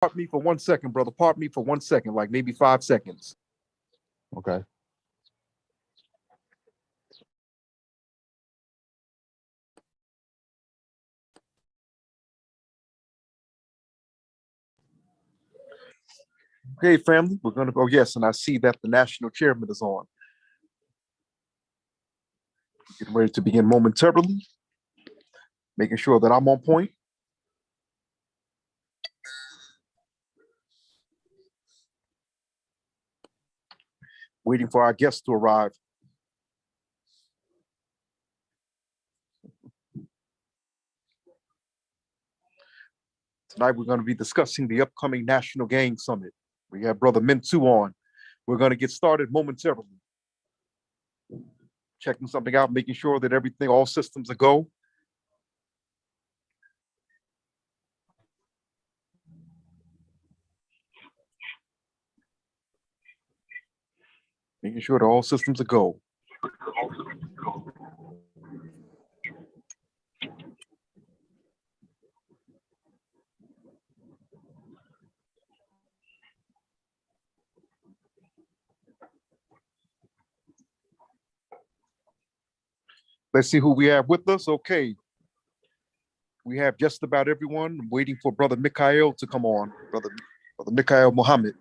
Pardon me for 1 second, brother. Pardon me for 1 second, like maybe 5 seconds. Okay. Okay, family, we're going to go. Yes, and I see that the national chairman is on. Getting ready to begin momentarily. Making sure that I'm on point. Waiting for our guests to arrive. Tonight, we're going to be discussing the upcoming National Gang Summit. We have Brother Mintu on. We're going to get started momentarily. Checking something out, making sure that everything, all systems are go. Making sure that all systems are go. Let's see who we have with us. Okay. We have just about everyone. I'm waiting for Brother Mikhail to come on. Brother Mikhail Muhammad.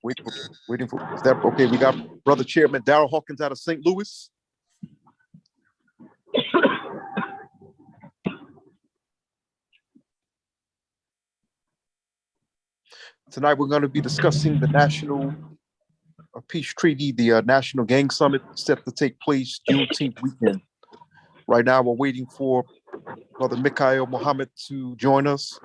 Waiting for is that okay? We got Brother Chairman Darrell Hawkins out of St. Louis. Tonight we're going to be discussing the National Peace Treaty, the National Gang Summit set to take place Juneteenth weekend. Right now we're waiting for Brother Mikhail Muhammad to join us.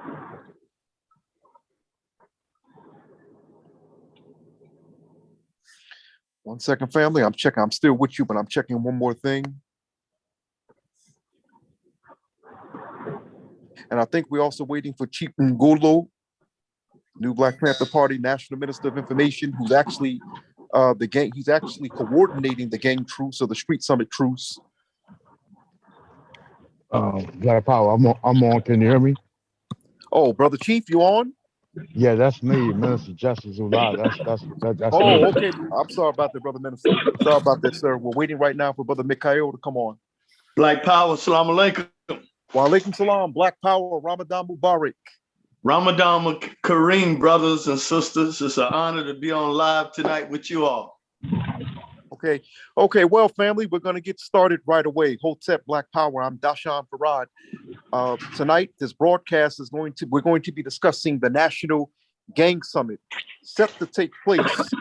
One second, family. I'm checking. I'm still with you, but I'm checking one more thing. And I think we're also waiting for Chief Ngolo, new Black Panther Party National Minister of Information, who's actually he's actually coordinating the gang truce or the street summit truce. Black Power, I'm on. Can you hear me? Oh, Brother Chief, you on? Yeah, that's me, Minister Justice Ullah. That's Oh, me. okay. I'm sorry about that, Brother Minister. Sorry about that, sir. We're waiting right now for Brother Mikhail to come on. Black Power, salam alaikum. Wa alaikum salam, Black Power, Ramadan Mubarak. Ramadan Kareem, brothers and sisters. It's an honor to be on live tonight with you all. Okay. Well, family, we're going to get started right away. Hotep, Black Power. I'm Dashan Farad. Tonight, this broadcast is we're going to be discussing the National Gang Summit set to take place.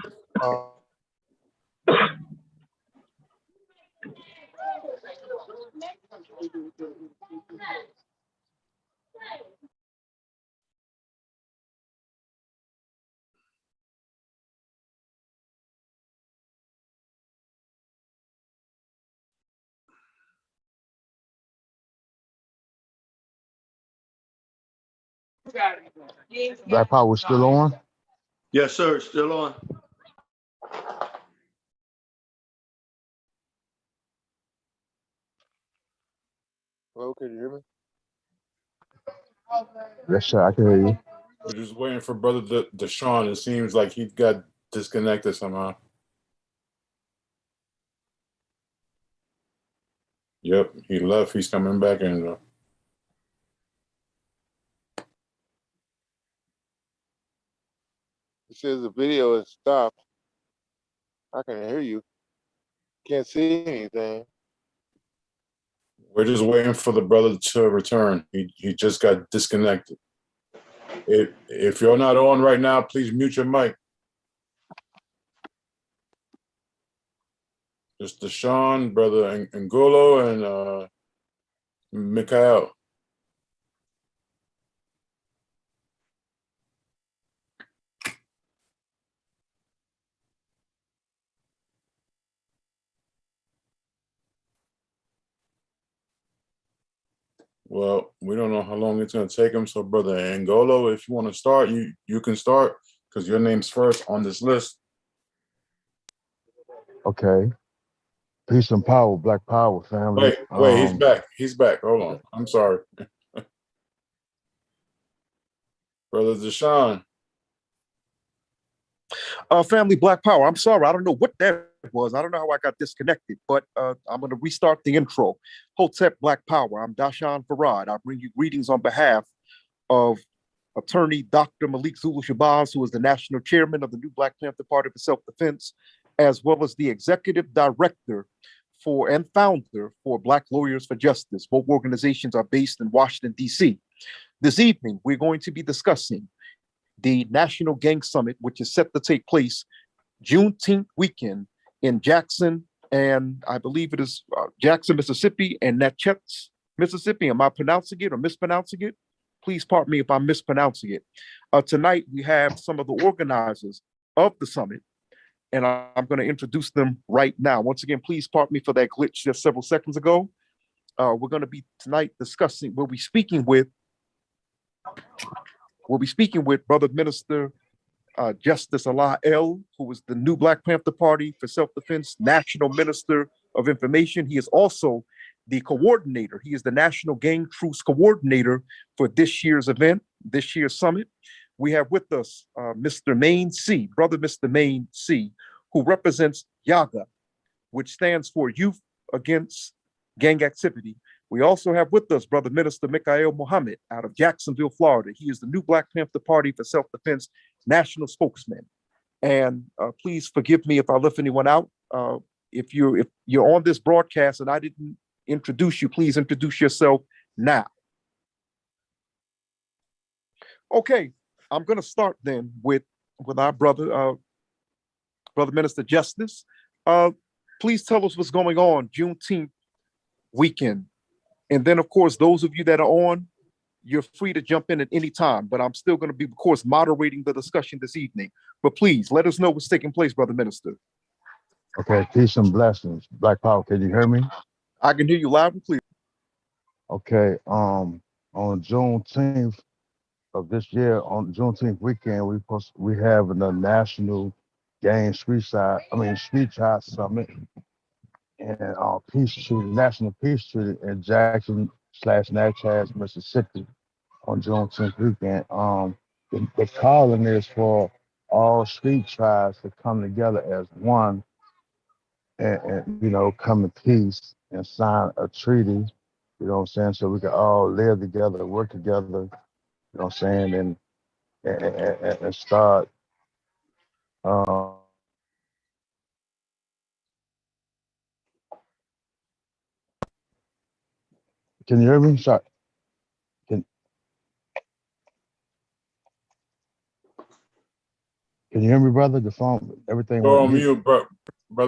Black Power still on? Yes, sir. Still on. Hello, can you hear me? Yes, sir. I can hear you. We're just waiting for Brother Deshaun. It seems like he got disconnected somehow. Yep, he left. He's coming back in though. It says the video is stopped. I can hear you. Can't see anything. We're just waiting for the brother to return. He just got disconnected. If you're not on right now, please mute your mic. Just Deshaun, Brother Ngolo, and Mikhail. Well, we don't know how long it's going to take him. So, Brother Ngolo, if you want to start, you can start because your name's first on this list. Okay. Peace and power, Black Power family. Wait, he's back. He's back. Hold on. I'm sorry. Brother Deshaun. Family Black Power. I'm sorry. I don't know what that was. I don't know how I got disconnected, but I'm going to restart the intro. Hotep Black Power. I'm Dashan Farad. I bring you greetings on behalf of attorney Dr. Malik Zulu Shabazz, who is the national chairman of the new Black Panther Party for Self-Defense, as well as the executive director for and founder for Black Lawyers for Justice. Both organizations are based in Washington, D.C. This evening, we're going to be discussing the National Gang Summit, which is set to take place Juneteenth weekend in Jackson, and I believe it is Jackson, Mississippi, and Natchez, Mississippi. Am I pronouncing it or mispronouncing it? Please pardon me if I'm mispronouncing it. Tonight, we have some of the organizers of the summit, and I'm going to introduce them right now. Once again, please pardon me for that glitch just several seconds ago. We're going to be tonight discussing, we'll be speaking with Brother Minister Justice Allah El, who is the new Black Panther Party for Self-Defense National Minister of Information. He is also the coordinator. He is the National Gang Truce Coordinator for this year's event, this year's summit. We have with us Mr. Maine C, Brother Mr. Maine C, who represents YAGA, which stands for Youth Against Gang Activity. We also have with us Brother Minister Mikael Muhammad out of Jacksonville, Florida. He is the new Black Panther Party for Self-Defense National Spokesman. And please forgive me if I left anyone out. If you're on this broadcast and I didn't introduce you, please introduce yourself now. Okay, I'm going to start then with our brother Minister Justice. Please tell us what's going on Juneteenth weekend. And then, of course, those of you that are on, you're free to jump in at any time, but I'm still going to be, of course, moderating the discussion this evening. But please let us know what's taking place, Brother Minister. Okay, peace and blessings. Black Power, can you hear me? I can hear you loud and clear. Okay, on Juneteenth of this year, on Juneteenth weekend, we have the National Gang Street Tribe Summit and National Peace Treaty in Jackson/Natchez, Mississippi on Juneteenth weekend. The calling is for all street tribes to come together as one and come in peace and sign a treaty, you know what I'm saying, so we can all live together, work together, you know what I'm saying, and start can you hear me? Sorry. Can you hear me, brother? The phone, everything Go went on mute, brother.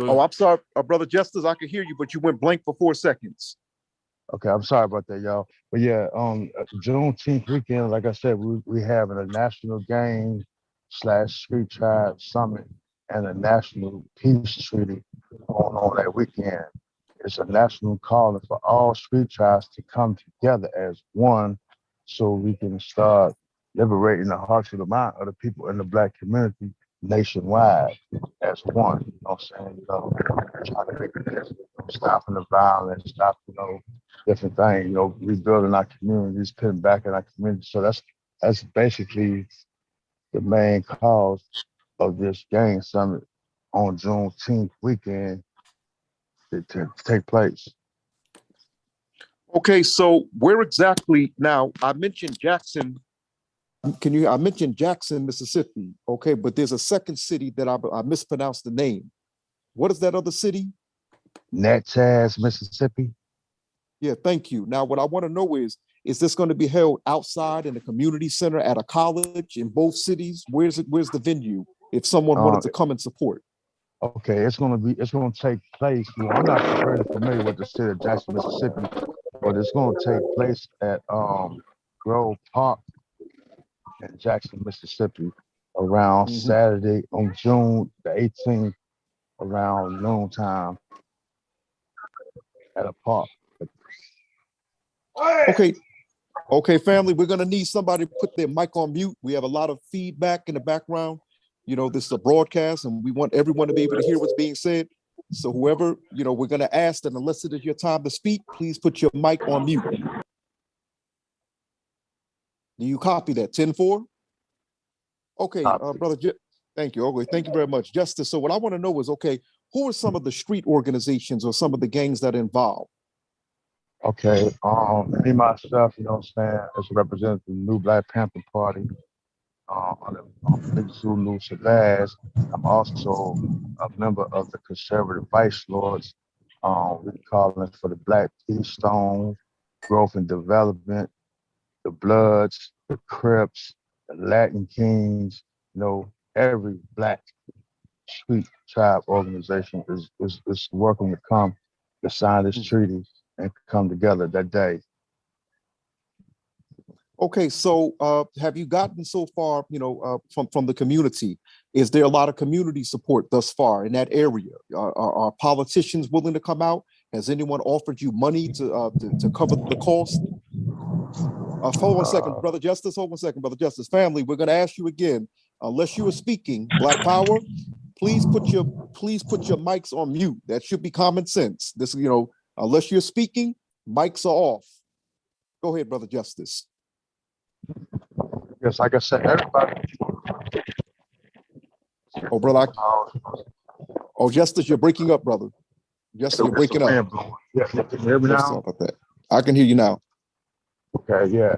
Oh, I'm sorry, Brother Justice, I can hear you, but you went blank for 4 seconds. Okay, I'm sorry about that, y'all. But yeah, Juneteenth weekend, like I said, we have a National Gang/Street Tribe Summit and a National Peace Treaty on that weekend. It's a national calling for all street tribes to come together as one so we can start liberating the hearts of the mind of the people in the Black community nationwide as one. You know what I'm saying? Trying to make this, stopping the violence, stopping, different things, rebuilding our communities, putting back in our community. So that's basically the main cause of this gang summit on Juneteenth weekend to take place. Okay, so where exactly now? I mentioned Jackson. I mentioned Jackson, Mississippi. Okay, but there's a second city that I mispronounced the name. What is that other city? Natchez, Mississippi. Yeah, thank you. Now, what I want to know is this going to be held outside in a community center at a college in both cities? Where's the venue if someone wanted to come and support? Okay, it's going to take place. I'm not really familiar with the city of Jackson, Mississippi, but it's going to take place at Grove Park in Jackson, Mississippi, around Saturday on June the 18th, around noontime at a park. Okay, family, we're gonna need somebody to put their mic on mute. We have a lot of feedback in the background. This is a broadcast and we want everyone to be able to hear what's being said. So whoever, we're going to ask that unless it is your time to speak, please put your mic on mute. Do you copy that? 10-4? Okay, brother. Thank you. Okay, thank you very much, Justice. So what I want to know is, okay, who are some of the street organizations or some of the gangs that are involved? Okay, me myself, you know what I'm saying, as a representative of the New Black Panther Party, on the Zulu Shabazz. I'm also a member of the Conservative Vice Lords. We call it for the Black Keystone, Growth and Development, the Bloods, the Crips, the Latin Kings. Every Black street tribe organization is working to come to sign this treaty and come together that day. Okay, so have you gotten so far, from the community? Is there a lot of community support thus far in that area? Are politicians willing to come out? Has anyone offered you money to cover the cost? Hold on a second, Brother Justice. Hold on a second, Brother Justice. Family, we're going to ask you again. Unless you are speaking, Black Power, please put your mics on mute. That should be common sense. This, unless you're speaking, mics are off. Go ahead, Brother Justice. Yes, like I said, everybody. Oh, brother. Justice, you're breaking up, brother. Justice, you're breaking up. Yeah, can you hear me now? Sorry about that. I can hear you now. Okay, yeah.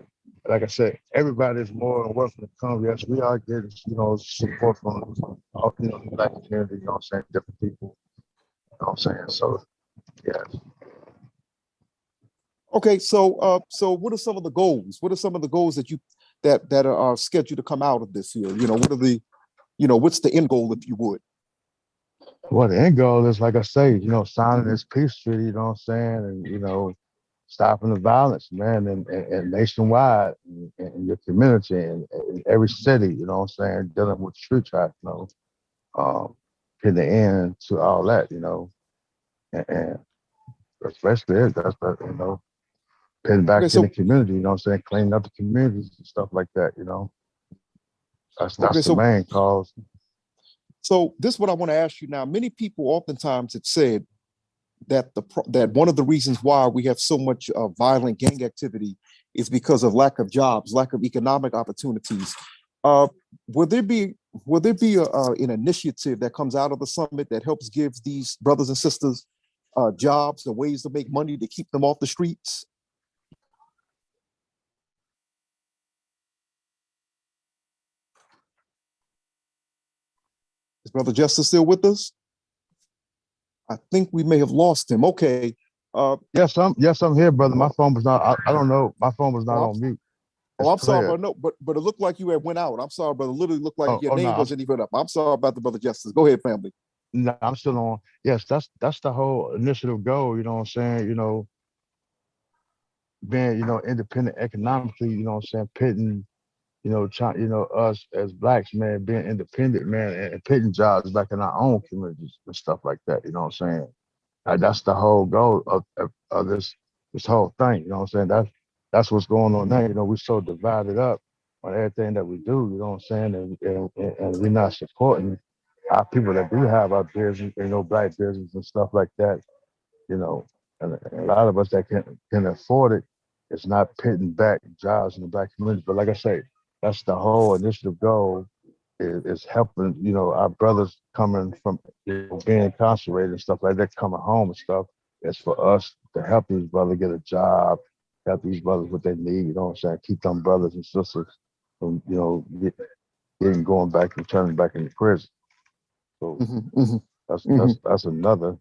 Like I said, everybody is more than welcome to come. Yes, we are getting, support from all, the Black community, you know what I'm saying, different people. You know what I'm saying? So, yes. Okay, so what are some of the goals? What are some of the goals that are scheduled to come out of this year? What are the, what's the end goal, if you would? Well, the end goal is, like I say, signing this peace treaty, you know what I'm saying, and stopping the violence, man, and nationwide in your community and in every city, you know what I'm saying, dealing with street traffic, putting the end to all that, and especially that's putting back in the community, you know what I'm saying, cleaning up the communities and stuff like that, That's the main cause. So this is what I want to ask you now. Many people oftentimes have said that that one of the reasons why we have so much violent gang activity is because of lack of jobs, lack of economic opportunities. Will there be an initiative that comes out of the summit that helps give these brothers and sisters jobs and ways to make money to keep them off the streets? Is Brother Justice still with us? I think we may have lost him. Okay. Yes, I'm here, brother. My phone was not. I don't know. My phone was not on mute. I'm sorry, brother. No, but it looked like you had went out. I'm sorry, brother. Literally looked like your name wasn't even up. I'm sorry about the Brother Justice. Go ahead, family. No, I'm still on. Yes, that's the whole initiative goal. You know what I'm saying? Being independent economically. You know what I'm saying? Pitting us as Blacks, man, being independent, man, and pitting jobs back in our own communities and stuff like that. You know what I'm saying? That's the whole goal of this whole thing. You know what I'm saying? That's what's going on now. We're so divided up on everything that we do. You know what I'm saying? And we're not supporting our people that do have our business, Black business and stuff like that. And a lot of us that can afford it, it's not pitting back jobs in the Black community. But like I say, that's the whole initiative goal is helping, our brothers coming from being incarcerated and stuff like that, coming home and stuff. It's for us to help these brothers get a job, help these brothers what they need, you know what I'm saying? Keep them brothers and sisters from, getting going back and turning back into prison. So that's another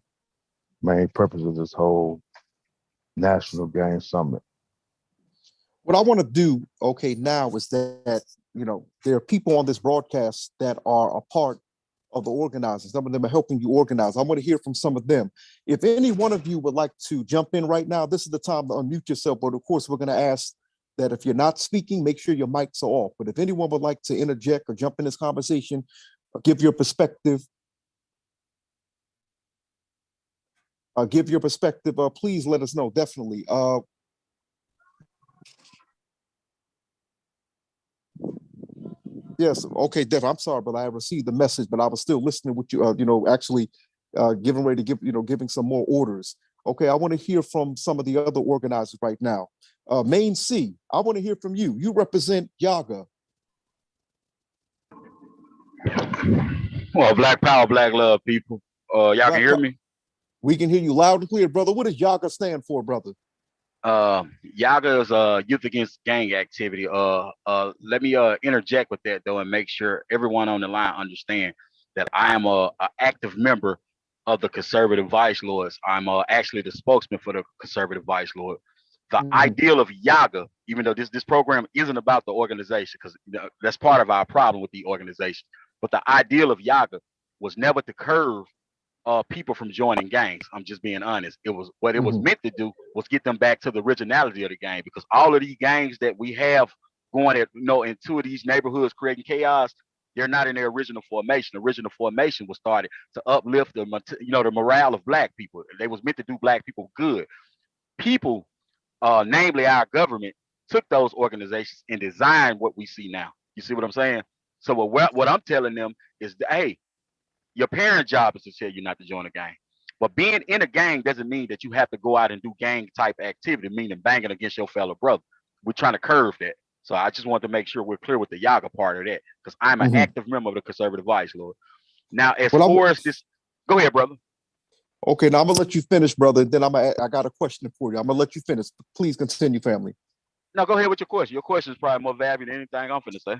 main purpose of this whole National Gamg Summit. What I want to do, now is that, there are people on this broadcast that are a part of the organizers. Some of them are helping you organize. I want to hear from some of them. If any one of you would like to jump in right now, this is the time to unmute yourself. But of course, we're going to ask that if you're not speaking, make sure your mics are off. But if anyone would like to interject or jump in this conversation, or give your perspective, please let us know, definitely. Yes, okay, Dev, I'm sorry, but I received the message, but I was still listening with you, actually getting ready to giving some more orders. Okay, I want to hear from some of the other organizers right now. Main C, I want to hear from you. You represent Yaga. Well, Black Power, Black Love, people. Y'all can hear me? We can hear you loud and clear, brother. What does Yaga stand for, brother? Yaga is Youth Against Gang Activity. Let me interject with that though and make sure everyone on the line understand that I am a active member of the Conservative Vice Lords. I'm actually the spokesman for the Conservative Vice Lord. The ideal of Yaga, even though this program isn't about the organization, because that's part of our problem with the organization, but the ideal of Yaga was never to curve people from joining gangs. I'm just being honest. It was what it was meant to do was get them back to the originality of the gang, because all of these gangs that we have going at in two of these neighborhoods creating chaos, they're not in their original formation. The original formation was started to uplift the the morale of black people. They was meant to do black people good. People, namely our government, took those organizations and designed what we see now. You see what I'm saying? So what I'm telling them is, hey, your parent job is to tell you not to join a gang. But being in a gang doesn't mean that you have to go out and do gang type activity, meaning banging against your fellow brother. We're trying to curve that. So I just want to make sure we're clear with the Yaga part of that, because I'm an active member of the Conservative Vice Lord. Now, as far as this, go ahead, brother. Okay, now I'm gonna let you finish, brother. Then I got a question for you. I'm gonna let you finish. Please continue, family. No, go ahead with your question. Your question is probably more valuable than anything I'm finna say.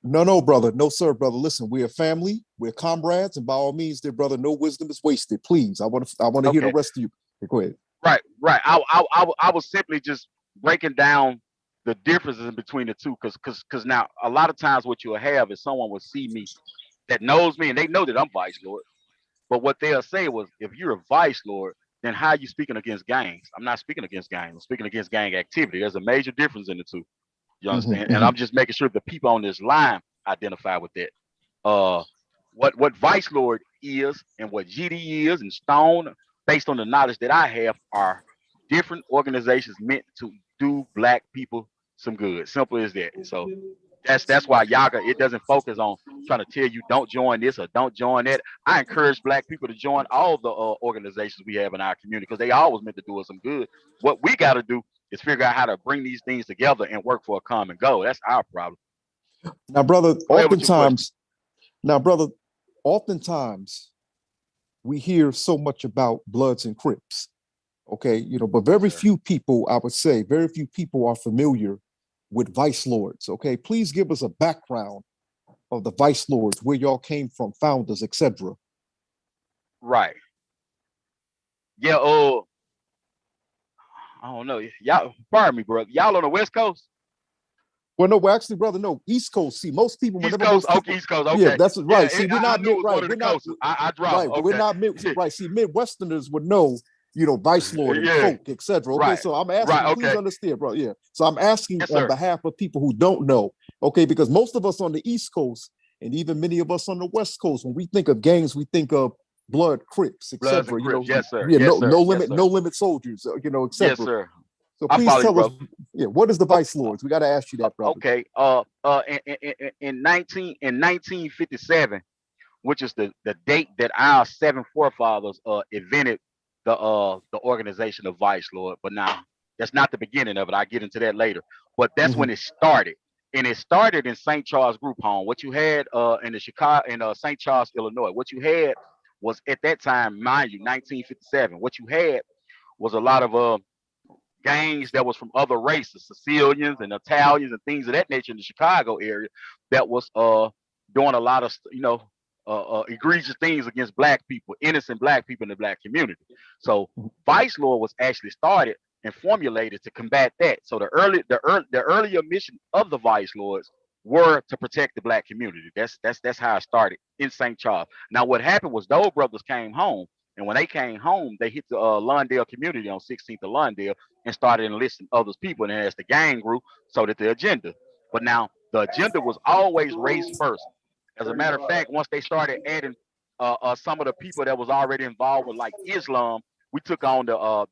No, brother. No, sir, brother. Listen, we're a family. We're comrades, and by all means, dear brother, no wisdom is wasted. Please, I want to hear the rest of you. Go ahead. Right. I was simply just breaking down the differences in between the two, because now a lot of times what you'll have is someone will see me that knows me and they know that I'm Vice Lord. But what they'll say was, if you're a Vice Lord, then how are you speaking against gangs? I'm not speaking against gangs. I'm speaking against gang activity. There's a major difference in the two. You understand? And I'm just making sure the people on this line identify with that. What Vice Lord is and what GD is and Stone, based on the knowledge that I have, are different organizations meant to do black people some good. Simple as that. So that's why Yaga, it doesn't focus on trying to tell you don't join this or don't join that. I encourage black people to join all the organizations we have in our community, because they always meant to do us some good. What we got to do is figure out how to bring these things together and work for a common goal. That's our problem. Now, brother, oftentimes we hear so much about Bloods and Crips. Okay, but very few people, I would say, very few people are familiar with Vice Lords. Okay, please give us a background of the Vice Lords, where y'all came from, founders, etc. Right. Yeah. I don't know. Y'all, pardon me, bro. Y'all on the West Coast? Well, no, actually, brother, no, East Coast. See, most people, East Coast, East Coast. Okay, yeah, that's right. See, we're not right. We're not. I dropped. Right, okay. We're not right. See, Midwesterners would know, Vice Lord and folk, etc. Okay, so I'm asking, please understand, bro. Yeah, so I'm asking on behalf of people who don't know. Okay, because most of us on the East Coast and even many of us on the West Coast, when we think of gangs, we think of Blood, Crips, etc. Yes, sir. Yeah, yes, no limit soldiers, etc. Yes, sir. So please tell us, what is the Vice Lords? We got to ask you that, brother. Okay. In 1957, which is the date that our seven forefathers invented the organization of Vice Lord. But now that's not the beginning of it. I'll get into that later. But that's when it started. And it started in St. Charles Group Home. What you had in St. Charles, Illinois, what you had was, at that time, mind you, 1957, what you had was a lot of gangs that was from other races, Sicilians and Italians and things of that nature in the Chicago area, that was doing a lot of egregious things against black people, innocent black people in the black community. So Vice Lord was actually started and formulated to combat that. So the earlier mission of the Vice Lords were to protect the black community. That's how it started in St. Charles. Now what happened was, those brothers came home, and when they came home, they hit the Lawndale community on 16th of Lawndale and started enlisting others people. And as the gang grew, so did the agenda. But now the agenda was always race first. As a matter of fact, once they started adding some of the people that was already involved with, like, Islam, we took on our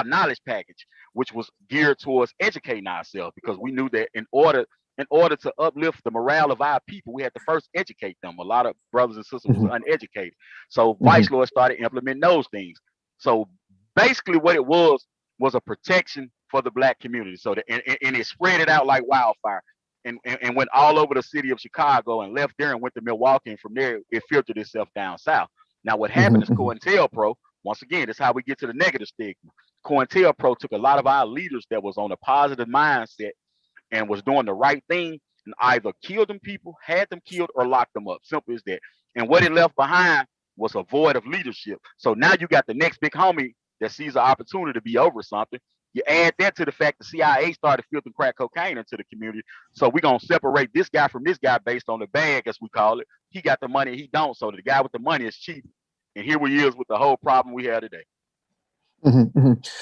knowledge package, which was geared towards educating ourselves, because we knew that in order in order to uplift the morale of our people, we had to first educate them. A lot of brothers and sisters was uneducated. So Vice Lord started implementing those things. So basically what it was a protection for the Black community. So and it spread it out like wildfire and went all over the city of Chicago and left there and went to Milwaukee. And from there, it filtered itself down south. Now what happened is COINTELPRO, once again, that's how we get to the negative stigma. COINTELPRO took a lot of our leaders that was on a positive mindset and was doing the right thing and either killed them people, had them killed, or locked them up. Simple as that. And what it left behind was a void of leadership. So now you got the next big homie that sees an opportunity to be over something. You add that to the fact the CIA started filtering crack cocaine into the community. So we're going to separate this guy from this guy based on the bag, as we call it. He got the money, he don't. So the guy with the money is cheap. And here we is with the whole problem we have today.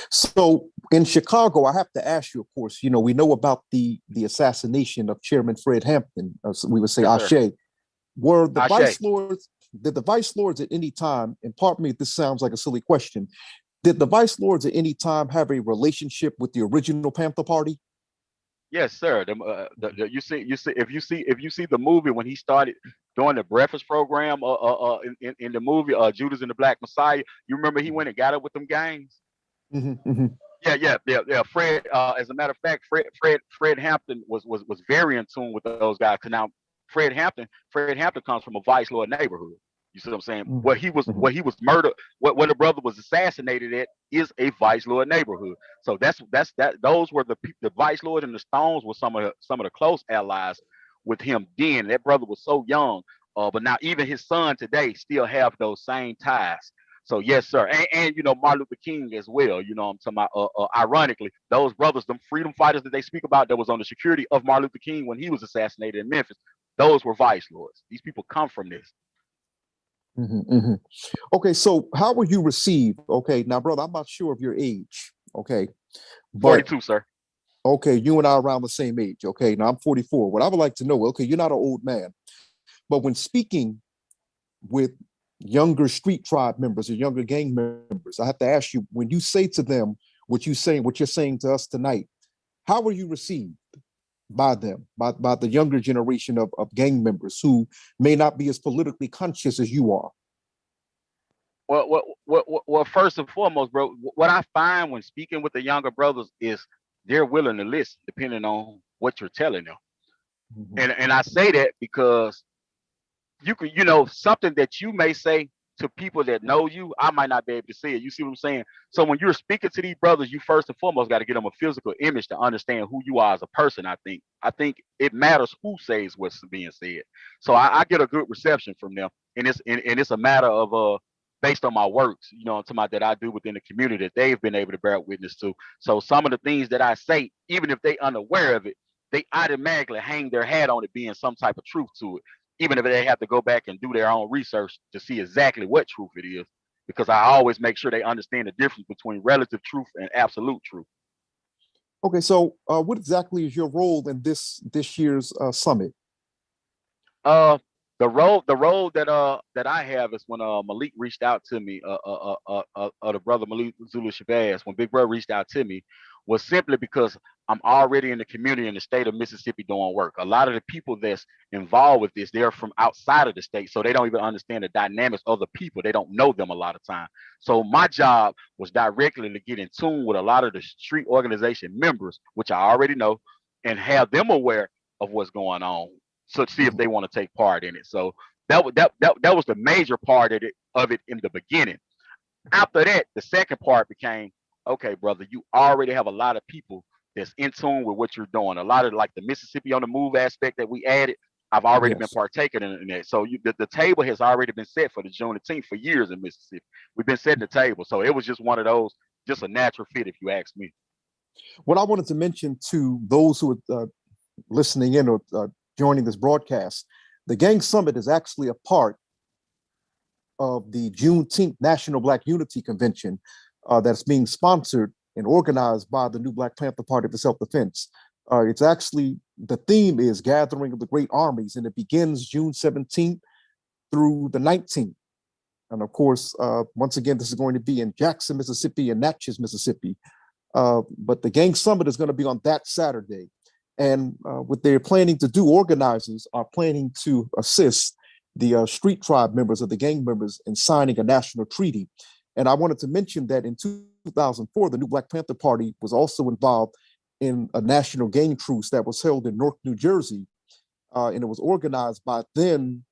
So in Chicago, I have to ask you, of course, you know, we know about the assassination of Chairman Fred Hampton, we would say Yes, Ashe. Were the Ashe. Vice Lords, did the Vice Lords at any time, and pardon me if this sounds like a silly question, did the Vice Lords at any time have a relationship with the original Panther Party? Yes, sir. You see, if you see the movie when he started doing the breakfast program, in the movie, Judas and the Black Messiah, you remember he went and got it with them gangs. Yeah. Fred, as a matter of fact, Fred Hampton was very in tune with those guys. Cause now Fred Hampton comes from a Vice Lord neighborhood. You see what I'm saying? Where he was murdered, where the brother was assassinated at is a Vice Lord neighborhood. So that's those were the Vice Lords, and the Stones were some of the close allies with him then. That brother was so young, but now even his son today still have those same ties. So yes, sir, and you know Martin Luther King as well. You know, I'm talking about. Ironically, those brothers, them freedom fighters that they speak about, that was on the security of Martin Luther King when he was assassinated in Memphis. Those were Vice Lords. These people come from this. Okay, so how were you received? Okay, now, brother, I'm not sure of your age. Okay, but 42, sir. okay, you and I are around the same age. Okay, now I'm 44. What I would like to know, okay, you're not an old man, but when speaking with younger street tribe members or younger gang members, I have to ask you, when you say to them what you're saying to us tonight, how were you received by them, by the younger generation of gang members who may not be as politically conscious as you are? Well, first and foremost, bro, what I find when speaking with the younger brothers is they're willing to listen, depending on what you're telling them. And I say that because you know, something that you may say to people that know you, I might not be able to say it. You see what I'm saying? So when you're speaking to these brothers, you first and foremost got to get them a physical image to understand who you are as a person. I think it matters who says what's being said. So I get a good reception from them, and it's a matter of based on my works, you know, that I do within the community that they've been able to bear witness to. So some of the things that I say, even if they unaware of it, they automatically hang their hat on it being some type of truth to it, even if they have to go back and do their own research to see exactly what truth it is, because I always make sure they understand the difference between relative truth and absolute truth. Okay, so what exactly is your role in this year's summit? The role that I have is when Malik reached out to me, the brother Malik Zulu Shabazz, when Big Brother reached out to me, was simply because I'm already in the community in the state of Mississippi doing work. A lot of the people that's involved with this, they're from outside of the state, so they don't even understand the dynamics of the people. They don't know them a lot of time. So my job was directly to get in tune with a lot of the street organization members, which I already know, and have them aware of what's going on, so to see if they want to take part in it. So that was the major part of it in the beginning. After that, the second part became, okay, brother, you already have a lot of people that's in tune with what you're doing. A lot of like the Mississippi on the Move aspect that we added, I've already been partaking in that. So the table has already been set for the Juneteenth for years in Mississippi. We've been setting the table. So it was just one of those, just a natural fit, if you ask me. What I wanted to mention to those who are listening in or joining this broadcast, the Gang Summit is actually a part of the Juneteenth National Black Unity Convention that's being sponsored and organized by the new Black Panther Party for Self-Defense. It's actually, the theme is Gathering of the Great Armies, and it begins June 17th through the 19th. And of course, once again, this is going to be in Jackson, Mississippi and Natchez, Mississippi. But the Gang Summit is going to be on that Saturday. And what they're planning to do, organizers are planning to assist the street tribe members of the gang members in signing a national treaty. And I wanted to mention that in 2004, the new Black Panther Party was also involved in a national gang truce that was held in Newark, New Jersey. And it was organized by then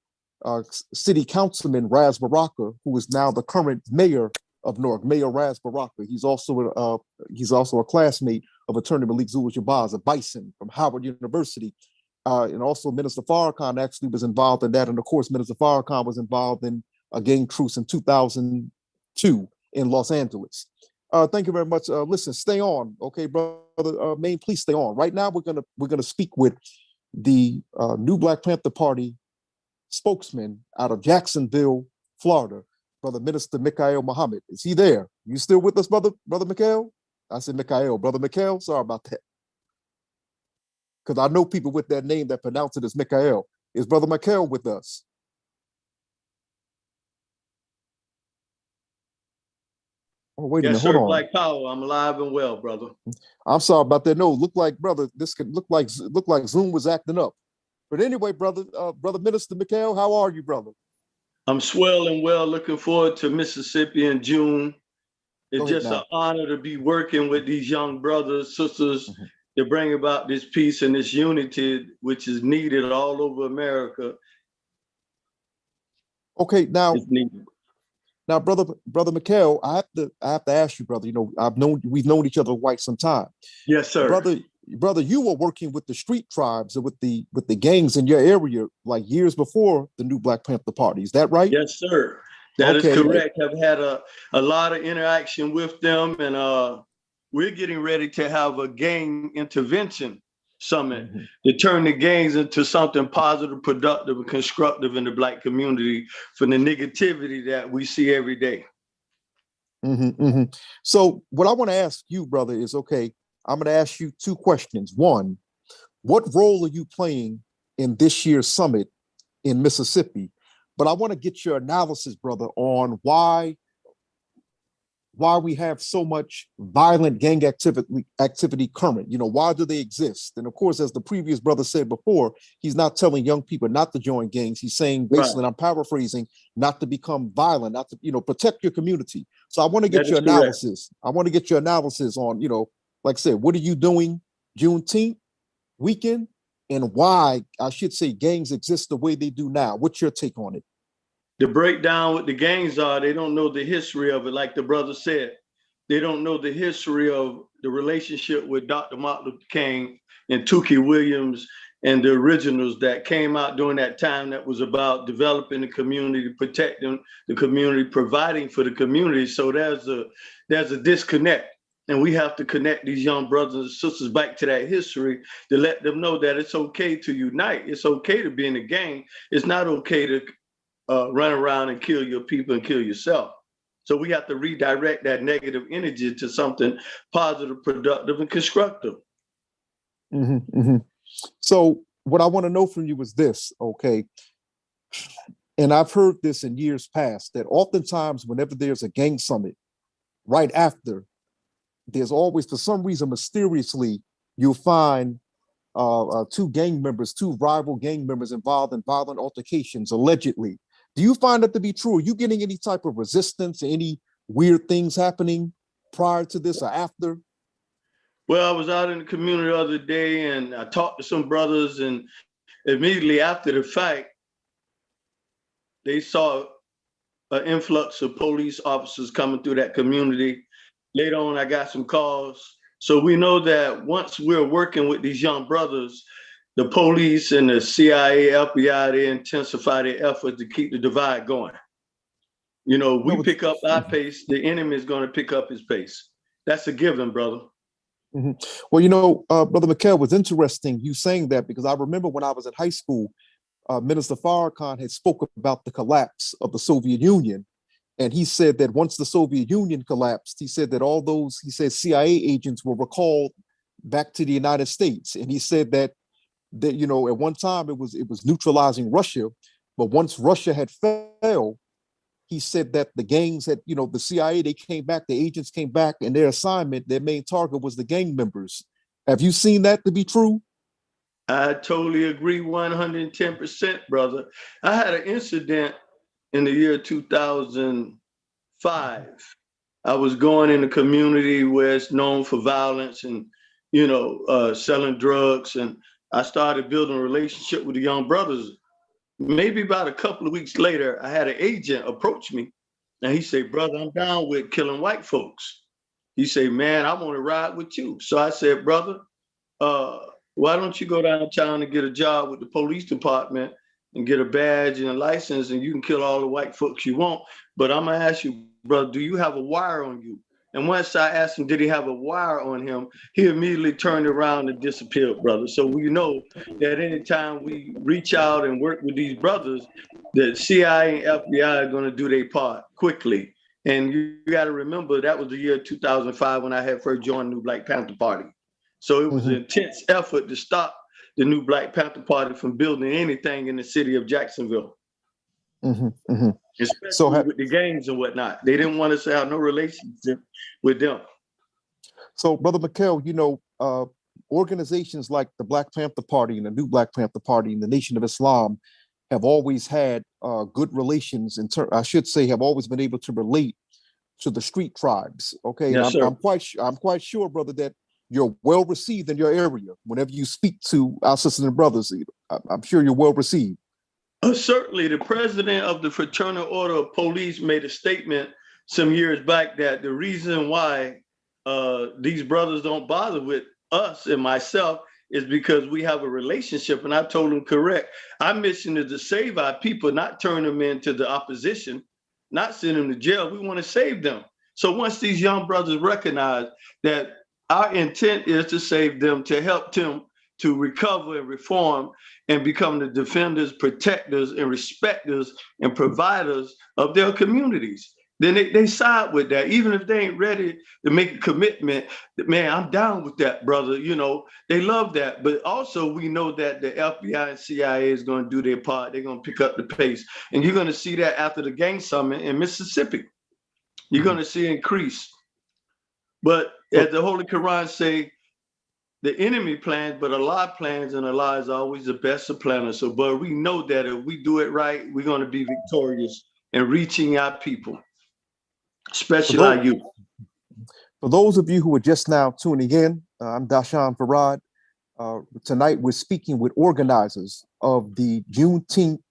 City Councilman Raz Baraka, who is now the current mayor of Newark, Mayor Raz Baraka. He's also a classmate of Attorney Malik Zulu-Jabaz, a Bison from Howard University. And also Minister Farrakhan actually was involved in that. And of course, Minister Farrakhan was involved in a gang truce in 2002 in Los Angeles. Thank you very much. Listen, stay on, okay, brother Maine, please stay on. Right now, we're gonna speak with the new Black Panther Party spokesman out of Jacksonville, Florida, Brother Minister Mikael Muhammad. Is he there? You still with us, brother Mikael? I said Mikael, Brother Mikael. Sorry about that. Because I know people with that name that pronounce it as Mikael. Is Brother Mikael with us? Oh, wait a minute, hold on. Black Power, I'm alive and well, brother. I'm sorry about that. No, look like, brother, this could look like Zoom was acting up. But anyway, brother Minister Mikael, how are you, brother? I'm swell and well, looking forward to Mississippi in June. It's just an honor to be working with these young brothers, sisters, to bring about this peace and this unity, which is needed all over America. Okay, now brother Mikael, I have to ask you, brother. You know, we've known each other for quite some time. Yes, sir. Brother, you were working with the street tribes and with the gangs in your area like years before the new Black Panther Party. Is that right? Yes, sir. That is correct. I've had a lot of interaction with them, and we're getting ready to have a gang intervention summit to turn the gangs into something positive, productive, and constructive in the Black community from the negativity that we see every day. So what I want to ask you, brother, is, okay, I'm going to ask you two questions. One, what role are you playing in this year's summit in Mississippi? But I want to get your analysis, brother, on why we have so much violent gang activity current. You know, why do they exist? And of course, as the previous brother said before, he's not telling young people not to join gangs. He's saying, basically, and I'm paraphrasing, not to become violent, not to, protect your community. So I want to get your analysis. Correct. I want to get your analysis on, like I said, what are you doing Juneteenth weekend, and why, I should say, gangs exist the way they do now? What's your take on it? The breakdown with the gangs are, they don't know the history of it. Like the brother said, they don't know the history of the relationship with Dr. Martin Luther King and Tookie Williams and the originals that came out during that time, that was about developing the community, protecting the community, providing for the community. So there's a disconnect. And we have to connect these young brothers and sisters back to that history to let them know that it's okay to unite. It's okay to be in a gang. It's not okay to run around and kill your people and kill yourself. So we have to redirect that negative energy to something positive, productive, and constructive. So what I want to know from you is this, okay? And I've heard this in years past, that oftentimes whenever there's a gang summit, right after, there's always, for some reason, mysteriously, you'll find two rival gang members involved in violent altercations, allegedly. Do you find that to be true? Are you getting any type of resistance, any weird things happening prior to this or after? Well, I was out in the community the other day and I talked to some brothers, and immediately after the fact, they saw an influx of police officers coming through that community. Later on, I got some calls. So we know that once we're working with these young brothers, the police and the CIA, FBI, they intensify their effort to keep the divide going. We pick up our pace, the enemy is going to pick up his pace. That's a given, brother. Well, Brother Mikael, was interesting you saying that, because I remember when I was in high school, Minister Farrakhan had spoken about the collapse of the Soviet Union. And he said that once the Soviet Union collapsed, he said that all those, CIA agents were recalled back to the United States. And he said that at one time it was neutralizing Russia, but once Russia had fell, he said that the gangs had, the CIA, they came back, the agents came back, and their assignment, their main target was the gang members. Have you seen that to be true? I totally agree 110%, brother. I had an incident in the year 2005. I was going in a community where it's known for violence and, selling drugs. And I started building a relationship with the young brothers. Maybe about a couple of weeks later, I had an agent approach me and he said, brother, I'm down with killing white folks. He said, man, I want to ride with you. So I said, brother, uh, why don't you go downtown and get a job with the police department and get a badge and a license and you can kill all the white folks you want. But I'm gonna ask you, brother, do you have a wire on you? And once I asked him, did he have a wire on him? He immediately turned around and disappeared, brother. So we know that anytime we reach out and work with these brothers, the CIA and FBI are gonna do their part quickly. And you got to remember that was the year 2005 when I had first joined the New Black Panther Party. So it was an intense effort to stop the new Black Panther Party from building anything in the city of Jacksonville, especially with the gangs and whatnot. They didn't want us to have no relationship with them. So, Brother Mikhail, organizations like the Black Panther Party and the New Black Panther Party and the Nation of Islam have always had good relations, I should say, have always been able to relate to the street tribes. Okay, yes, and I'm quite sure, brother, that you're well received in your area. Whenever you speak to our sisters and brothers, I'm sure you're well received. Certainly, the president of the Fraternal Order of Police made a statement some years back that the reason why these brothers don't bother with us and myself is because we have a relationship. And I told him, correct. Our mission is to save our people, not turn them into the opposition, not send them to jail. We want to save them. So once these young brothers recognize that our intent is to save them, to help them to recover and reform and become the defenders, protectors, and respecters and providers of their communities, then they side with that. Even if they ain't ready to make a commitment, man, I'm down with that, brother. They love that. But also we know that the FBI and CIA is going to do their part. They're going to pick up the pace. And you're going to see that after the gang summit in Mississippi. You're going to see increase. But as the Holy Quran say, the enemy plans, but Allah plans, and Allah is always the best of planners. So, but we know that if we do it right, we're going to be victorious in reaching our people, especially our youth. For those of you who are just now tuning in, I'm Dashan Farad. Tonight, we're speaking with organizers of the Juneteenth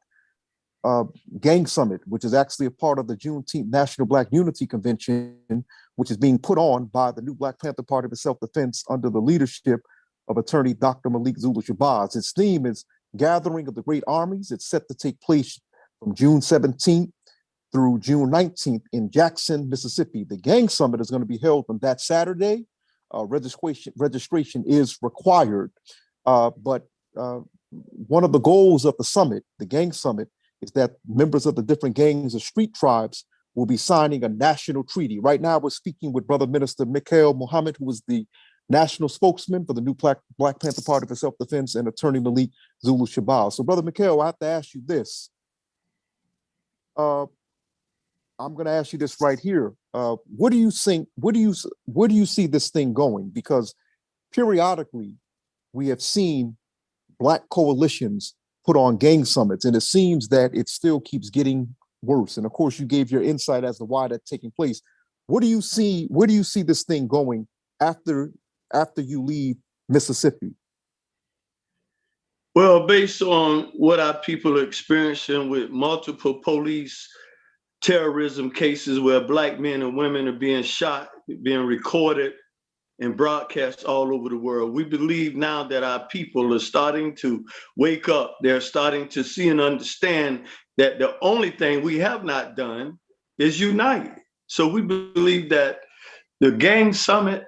Gang Summit, which is actually a part of the Juneteenth National Black Unity Convention, which is being put on by the New Black Panther Party for Self-Defense under the leadership of attorney Dr. Malik Zulu Shabazz. Its theme is Gathering of the Great Armies. It's set to take place from June 17th through June 19th in Jackson, Mississippi. The Gang Summit is going to be held on that Saturday. Registration is required, but one of the goals of the summit, the Gang Summit, is that members of the different gangs or street tribes will be signing a national treaty. Right now, we're speaking with Brother Minister Mikhail Muhammad, who is the national spokesman for the New Black Panther Party for Self-Defense, and attorney Malik Zulu Shabazz. So, Brother Mikhail, I have to ask you this. I'm going to ask you this right here. What do you think? Where do you see this thing going? Because periodically, we have seen Black coalitions put on gang summits, and it seems that it still keeps getting worse. And of course, you gave your insight as to why that's taking place. Where do you see this thing going after you leave Mississippi? Well, based on what our people are experiencing with multiple police terrorism cases where Black men and women are being shot, being recorded, and broadcast all over the world. We believe now that our people are starting to wake up. They're starting to see and understand that the only thing we have not done is unite. So we believe that the Gang Summit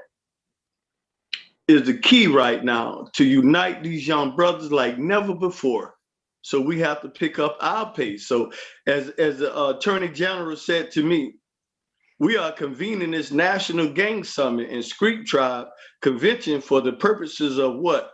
is the key right now to unite these young brothers like never before. So we have to pick up our pace. So as the Attorney General said to me, we are convening this National Gang Summit and Street Tribe Convention for the purposes of what?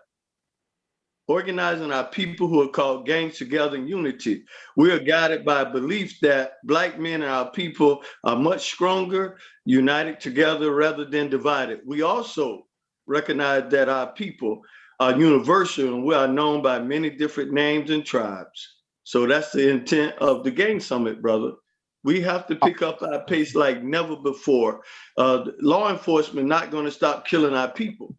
Organizing our people who are called gangs together in unity. We are guided by a belief that Black men and our people are much stronger, united together rather than divided. We also recognize that our people are universal and we are known by many different names and tribes. So that's the intent of the Gang Summit, brother. We have to pick up our pace like never before. Law enforcement not going to stop killing our people.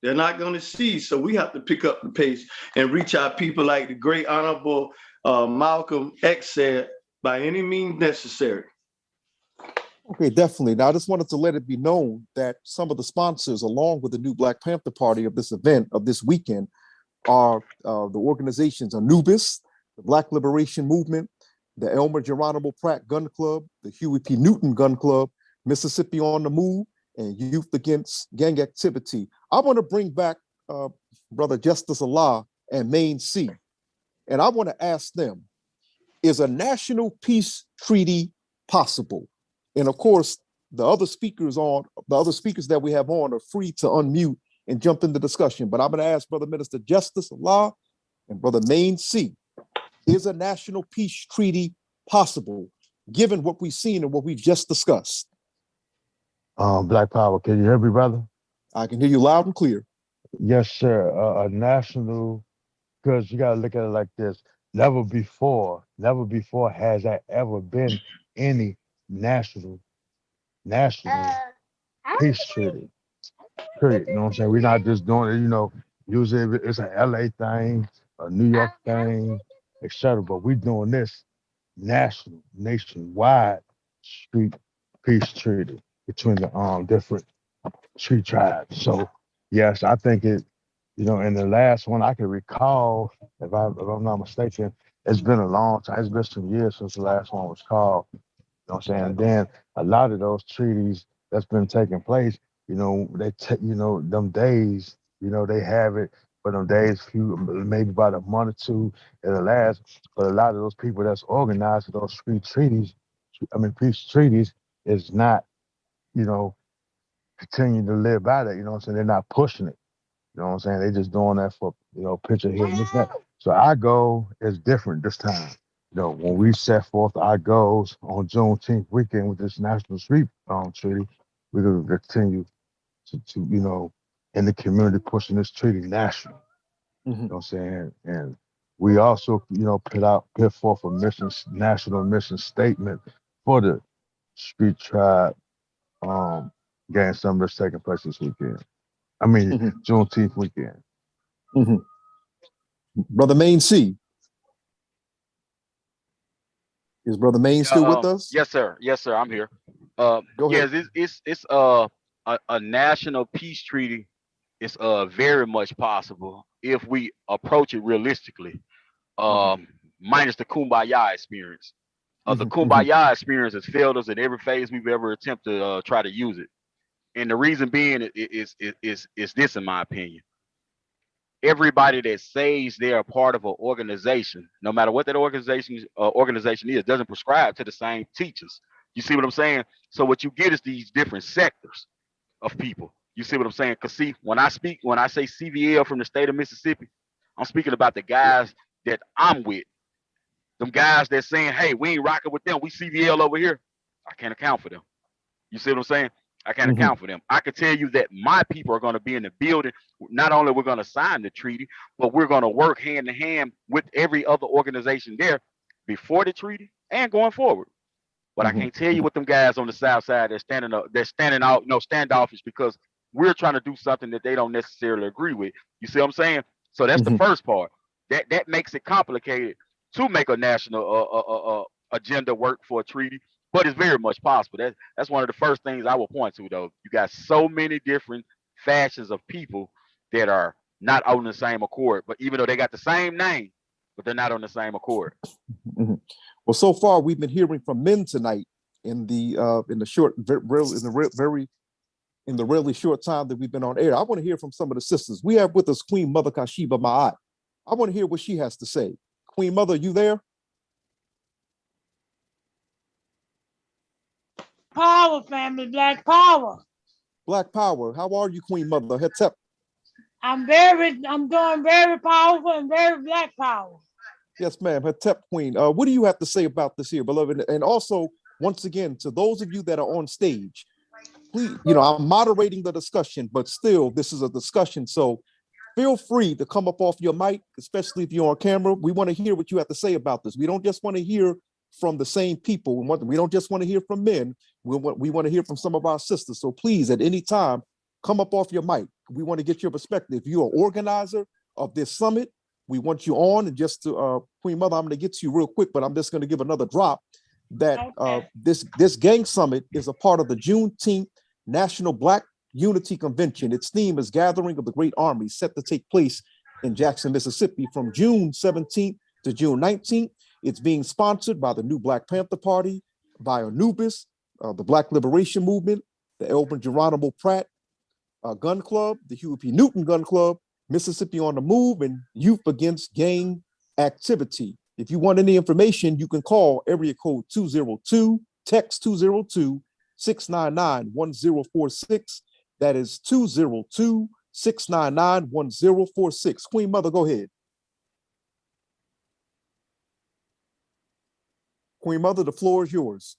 They're not going to cease. So we have to pick up the pace and reach our people like the great honorable Malcolm X said, by any means necessary. Okay, definitely. Now, I just wanted to let it be known that some of the sponsors, along with the new Black Panther Party of this event, of this weekend, are the organizations Anubis, the Black Liberation Movement, the Elmer Geronimo Pratt Gun Club, the Huey P. Newton Gun Club, Mississippi on the Move, and Youth Against Gang Activity. I want to bring back Brother Justice Allah and Main C, and I want to ask them, is a national peace treaty possible? And of course, the other speakers that we have on are free to unmute and jump in the discussion. But I'm going to ask Brother Minister Justice Allah and Brother Main C, is a national peace treaty possible, given what we've seen and what we've just discussed? Black Power, can you hear me, brother? I can hear you loud and clear. Yes, sir. A national, because you got to look at it like this. Never before has there ever been any national peace treaty. Period. You know what I'm saying? We're not just doing it, usually it's an LA thing, a New York thing, etc. But we're doing this nationwide street peace treaty between the different street tribes. So yes, I think it, in the last one I can recall, if I'm not mistaken, it's been a long time. It's been some years since the last one was called. You know what I'm saying? And then a lot of those treaties that's been taking place, them days, they have it for them days, maybe about a month or two it'll last. But a lot of those people that's organized those peace treaties is not, continuing to live by that. You know what I'm saying? They're not pushing it. You know what I'm saying? They're just doing that for, picture here and this and that. So our goal is different this time. When we set forth our goals on Juneteenth weekend with this National Street Treaty, we're going to continue to in the community pushing this treaty national. Mm-hmm. You know what I'm saying? And we also, put forth a national mission statement for the street tribe gang summit that's taking place this weekend. I mean, Juneteenth weekend. Mm-hmm. Brother Main C. Is Brother Main still with us? Yes, sir. Yes, sir. I'm here. Go ahead. Yes, it's a national peace treaty. It's very much possible if we approach it realistically. Minus the kumbaya experience. The kumbaya experience has failed us at every phase we've ever attempted to try to use it. And the reason being is this, in my opinion. Everybody that says they're a part of an organization, no matter what that organization is, doesn't prescribe to the same teachers. You see what I'm saying? So what you get is these different sectors of people. You see what I'm saying? Because see, when I say CVL from the state of Mississippi, I'm speaking about the guys that I'm with. Them guys that's saying, hey, we ain't rocking with them. We CVL over here. I can't account for them. You see what I'm saying? I can't account for them. I can tell you that my people are going to be in the building. Not only we're going to sign the treaty, but we're going to work hand in hand with every other organization there before the treaty and going forward. But I can't tell you what them guys on the south side they're standing out, standoffish because we're trying to do something that they don't necessarily agree with. You see what I'm saying? So that's the first part. That makes it complicated to make a national agenda work for a treaty. But it's very much possible. That's one of the first things I will point to, though. You got so many different factions of people that are not on the same accord, but even though they got the same name, but they're not on the same accord. Well, so far we've been hearing from men tonight in the really short time that we've been on air. I want to hear from some of the sisters. We have with us Queen Mother Kashiba Ma'at. I want to hear what she has to say. Queen Mother, you there? Power, family, Black Power. Black Power. How are you, Queen Mother? Hetep. I'm doing very powerful and very Black Power. Yes, ma'am. Hetep, Queen. What do you have to say about this here, beloved? And also, once again, to those of you that are on stage, please, I'm moderating the discussion, but still, this is a discussion. So feel free to come up off your mic, especially if you're on camera. We want to hear what you have to say about this. We don't just want to hear from the same people. We don't just want to hear from men. We want to hear from some of our sisters. So please, at any time, come up off your mic. We want to get your perspective. If you're an organizer of this summit, we want you on. And just to, Queen Mother, I'm going to get to you real quick, but I'm just going to give another drop that this gang summit is a part of the Juneteenth National Black Unity Convention. Its theme is Gathering of the Great Army, set to take place in Jackson, Mississippi from June 17th to June 19th. It's being sponsored by the New Black Panther Party, by Anubis, the Black Liberation Movement, the Elvin Geronimo Pratt Gun Club, the Huey P. Newton Gun Club, Mississippi on the Move, and Youth Against Gang Activity. If you want any information, you can call area code 202, text 202-699-1046. That is 202-699-1046. Queen Mother, go ahead. Queen Mother, the floor is yours.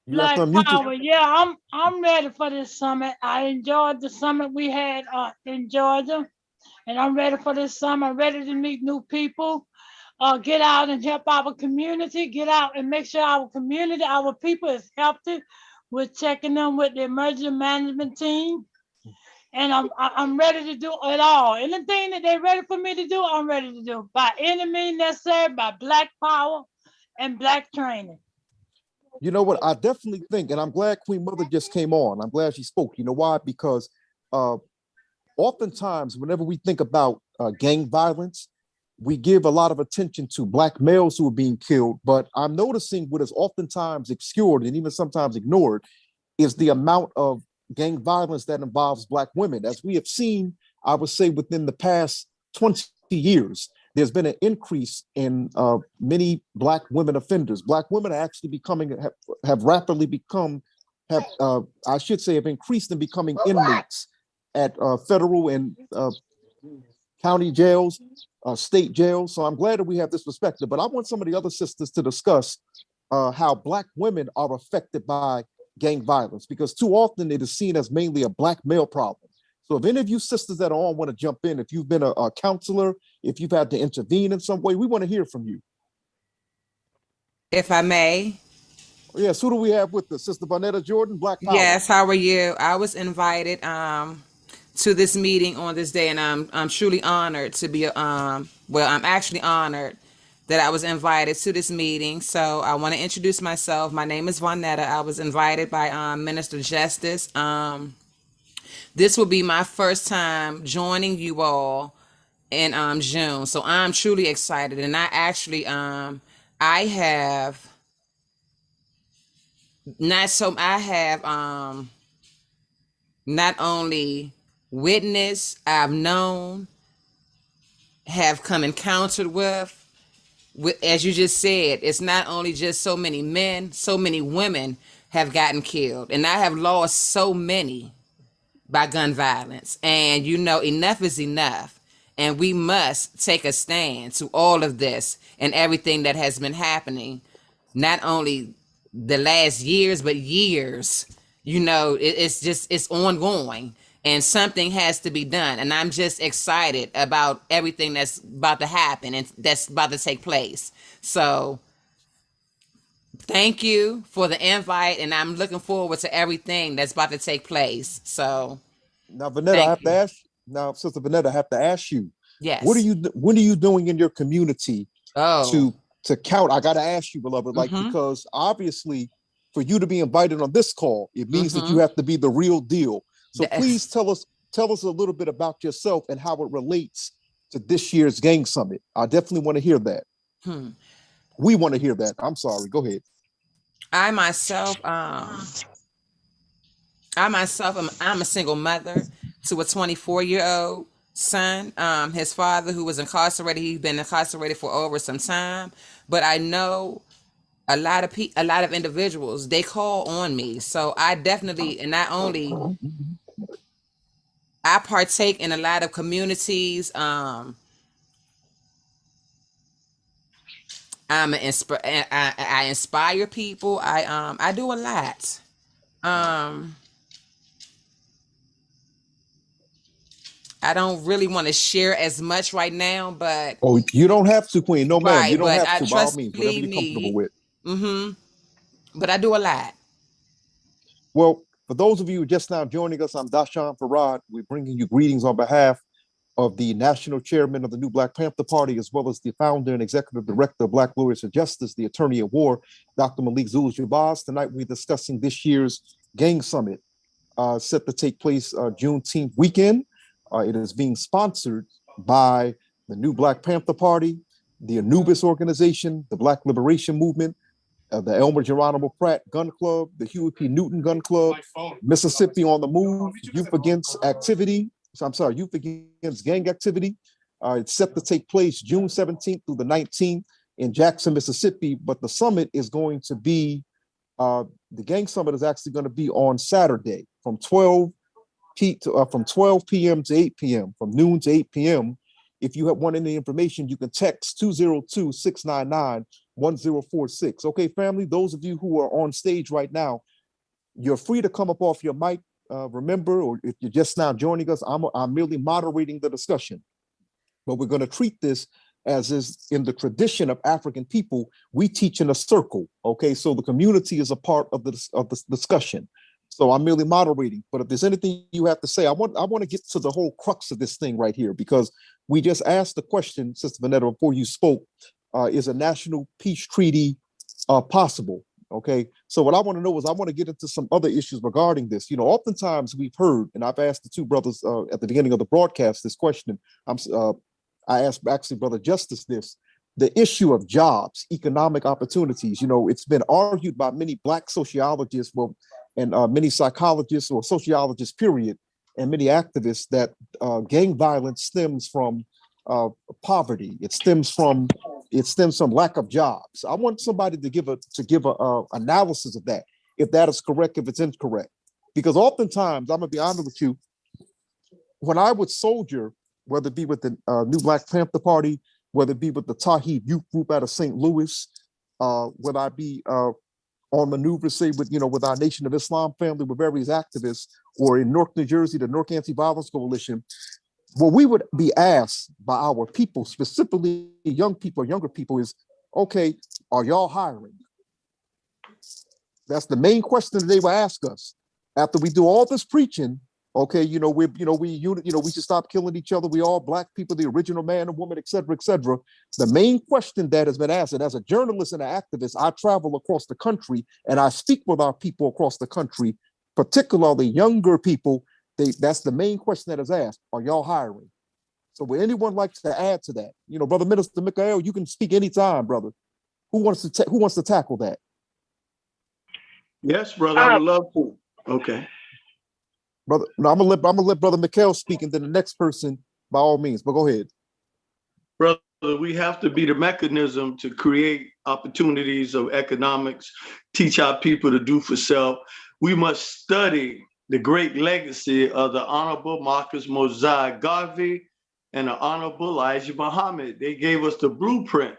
You have to unmute Power. Yeah, I'm ready for this summit. I enjoyed the summit we had in Georgia, and I'm ready for this summit. I'm ready to meet new people. Get out and help our community. Get out and make sure our community, our people is healthy. We're checking them with the emergency management team. And I'm ready to do it all. Anything that they're ready for me to do, I'm ready to do. By any means necessary, by Black power and Black training. You know what? I definitely think, and I'm glad Queen Mother just came on. I'm glad she spoke. You know why? Because oftentimes, whenever we think about gang violence, we give a lot of attention to Black males who are being killed. But I'm noticing what is oftentimes obscured and even sometimes ignored is the amount of gang violence that involves Black women. As we have seen, I would say within the past 20 years, there's been an increase in many Black women offenders. Black women are actually have rapidly become, have increased in becoming inmates at federal and county jails, state jails. So I'm glad that we have this perspective, but I want some of the other sisters to discuss how Black women are affected by gang violence, because too often it is seen as mainly a Black male problem. So if any of you sisters that are on want to jump in, if you've been a counselor, if you've had to intervene in some way, we want to hear from you. If I may. Yes, who do we have with us? Sister Vonetta Jordan, Black Power. Yes, how are you? I was invited to this meeting on this day, and I'm truly honored to be I'm actually honored that I was invited to this meeting. So I want to introduce myself. My name is Vonetta. I was invited by Minister Justice. This will be my first time joining you all in June. So I'm truly excited. And I actually I have not only witnessed, I've known, have come encountered with, as you just said, it's not only just so many men, so many women have gotten killed. And I have lost so many by gun violence. And enough is enough. And we must take a stand to all of this and everything that has been happening, not only the last years, but years. It's ongoing, and something has to be done. And I'm just excited about everything that's about to happen and that's about to take place. So thank you for the invite, and I'm looking forward to everything that's about to take place. So now, Vonetta, Sister Vonetta, I have to ask you. Yes. What are you doing in your community to count? I got to ask you, beloved, because obviously, for you to be invited on this call, it means that you have to be the real deal. So please tell us a little bit about yourself and how it relates to this year's Gang Summit. I definitely want to hear that. We want to hear that. I'm sorry. Go ahead. I'm a single mother to a 24-year-old son. His father, who was incarcerated, he's been incarcerated for over some time. But I know a lot of individuals, they call on me. So I definitely, and not only I partake in a lot of communities. I inspire people. I do a lot. I don't really want to share as much right now, but Oh, you don't have to, Queen. No, ma'am. You right, don't but have I to, by all trust means, whatever believe you're comfortable me. with. But I do a lot. Well, for those of you just now joining us, I'm Dashan Farad. We're bringing you greetings on behalf of the national chairman of the New Black Panther Party, as well as the founder and executive director of Black Lawyers for Justice, the attorney at war, Dr. Malik Zulus-Jabaz. Tonight, we're discussing this year's Gang Summit, set to take place Juneteenth weekend. It is being sponsored by the New Black Panther Party, the Anubis Organization, the Black Liberation Movement, the Elmer Geronimo Pratt Gun Club, the Huey P. Newton Gun Club, Mississippi on the Move, Youth Against Gang Activity. It's set to take place June 17th through the 19th in Jackson, Mississippi, but the summit is going to be, the Gang Summit is actually going to be on Saturday from 12 p.m. to 8 p.m., from noon to 8 p.m. If you want any information, you can text 202-699-1046. Okay, family, those of you who are on stage right now, you're free to come up off your mic. Remember, or if you're just now joining us, I'm merely moderating the discussion. But we're going to treat this as is in the tradition of African people. We teach in a circle, okay? So the community is a part of the discussion. So I'm merely moderating. But if there's anything you have to say, I want to get to the whole crux of this thing right here, because we just asked the question, Sister Vanetta, before you spoke, is a national peace treaty possible? Okay, so what I want to know is I want to get into some other issues regarding this. You know, oftentimes we've heard, and I've asked the two brothers at the beginning of the broadcast this question. I asked actually Brother Justice this, the issue of jobs, economic opportunities. You know, it's been argued by many Black sociologists, and many psychologists or sociologists, period, and many activists that gang violence stems from poverty. It stems from lack of jobs. I want somebody to give a analysis of that, if that is correct, if it's incorrect. Because oftentimes, I'm gonna be honest with you, when I would soldier, whether it be with the New Black Panther Party, whether it be with the Tawhid Youth Group out of St. Louis, whether I be on maneuvers, say with our Nation of Islam family, with various activists, or in Newark, New Jersey, the Newark Anti-Violence Coalition, what we would be asked by our people, specifically young people, younger people, is, okay, are y'all hiring? That's the main question that they will ask us after we do all this preaching. Okay, we should stop killing each other. We all Black people, the original man and woman, et cetera, et cetera. The main question that has been asked, and as a journalist and an activist, I travel across the country and I speak with our people across the country, particularly younger people. That's the main question that is asked: are y'all hiring? So would anyone like to add to that? Brother Minister Mikael, you can speak anytime, brother. Who wants to tackle that? Yes, brother, I would love to. Okay. Brother, no, I'm gonna let Brother Mikael speak, and then the next person, by all means. But go ahead. Brother, we have to be the mechanism to create opportunities of economics, teach our people to do for self. We must study the great legacy of the Honorable Marcus Mosiah Garvey and the Honorable Elijah Muhammad. They gave us the blueprint.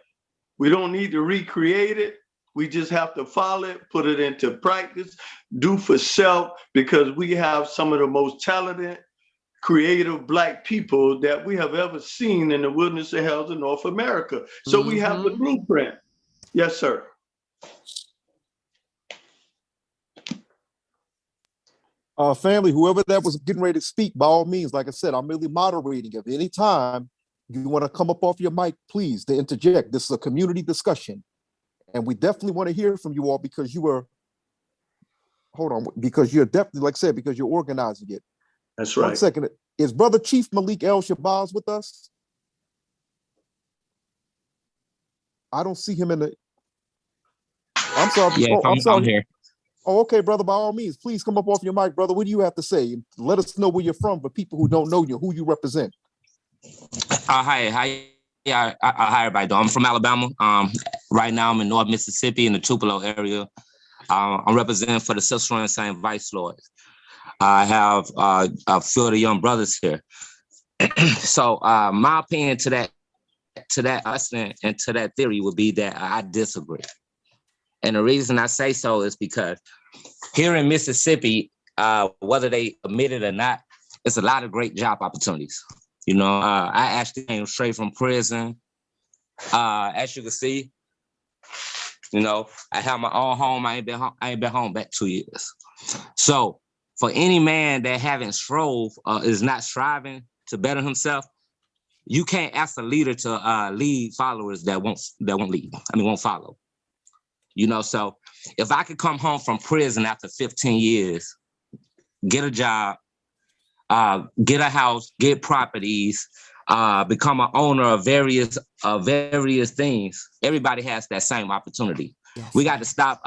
We don't need to recreate it. We just have to follow it, put it into practice, do for self, because we have some of the most talented, creative Black people that we have ever seen in the wilderness of hell in North America. So we have the blueprint. Yes, sir. Family, whoever that was getting ready to speak, by all means, like I said, I'm merely moderating. If any time you want to come up off your mic, please, to interject. This is a community discussion. And we definitely want to hear from you all, because because you're definitely, like I said, because you're organizing it. That's right. 1 second. Is Brother Chief Malik El-Shabazz with us? I don't see him in the. I'm sorry. Yeah, I'm sorry. I'm here. Oh, okay, brother. By all means, please come up off your mic, brother. What do you have to say? Let us know where you're from for people who don't know you, who you represent. Hi, everybody doing? I'm from Alabama. Right now I'm in North Mississippi in the Tupelo area. I'm representing for the Sister and St. Vice Lords. I have a few of the young brothers here. So my opinion to that assessment and to that theory would be that I disagree. And the reason I say so is because here in Mississippi, whether they admit it or not, it's a lot of great job opportunities. You know, I actually came straight from prison. As you can see, you know, I have my own home. I ain't been home back 2 years. So for any man that haven't is not striving to better himself, you can't ask a leader to lead followers that won't lead. Won't follow. You know, so if I could come home from prison after 15 years, get a job, get a house, get properties, become an owner of various things, everybody has that same opportunity. Yes. We got to stop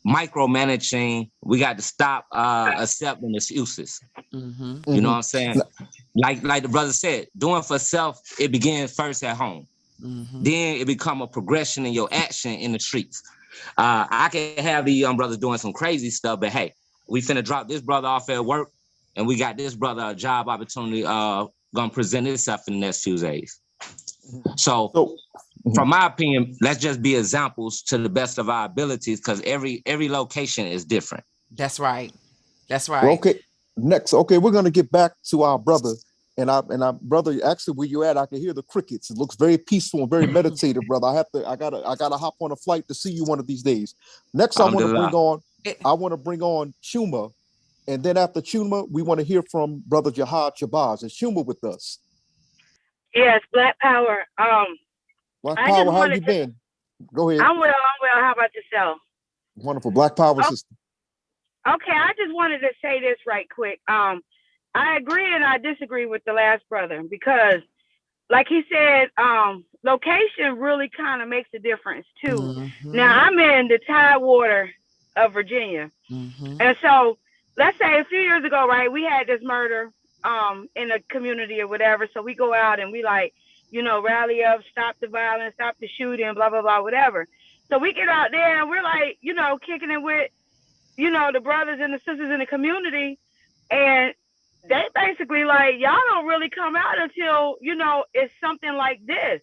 micromanaging. We got to stop accepting excuses. Mm-hmm. You know what I'm saying? Like the brother said, doing for self, it begins first at home. Mm-hmm. Then it become a progression in your action in the streets. I can have these young brothers doing some crazy stuff, but hey, we finna drop this brother off at work, and we got this brother a job opportunity gonna present itself in the next few days. So from my opinion, let's just be examples to the best of our abilities, because every location is different. That's right. That's right. Well, okay. Next, okay, we're gonna get back to our brother. And our brother, actually, where you at, I can hear the crickets. It looks very peaceful and very meditative, brother. I gotta hop on a flight to see you one of these days. Next, I want to bring on Chuma, and then after Chuma, we want to hear from brother Jihad Shabazz. Is Chuma with us? Yes, Black Power. Black Power, how you been? Go ahead. I'm well. How about yourself? Wonderful, Black Power sister. Okay, I just wanted to say this right quick. I agree and I disagree with the last brother because, like he said, location really kind of makes a difference too. Mm-hmm. Now, I'm in the Tidewater of Virginia. Mm-hmm. And so let's say a few years ago, right, we had this murder in a community or whatever. So we go out and we rally up, stop the violence, stop the shooting, blah, blah, blah, whatever. So we get out there and we're like, kicking it with, the brothers and the sisters in the community. And they basically like, y'all don't really come out until, it's something like this.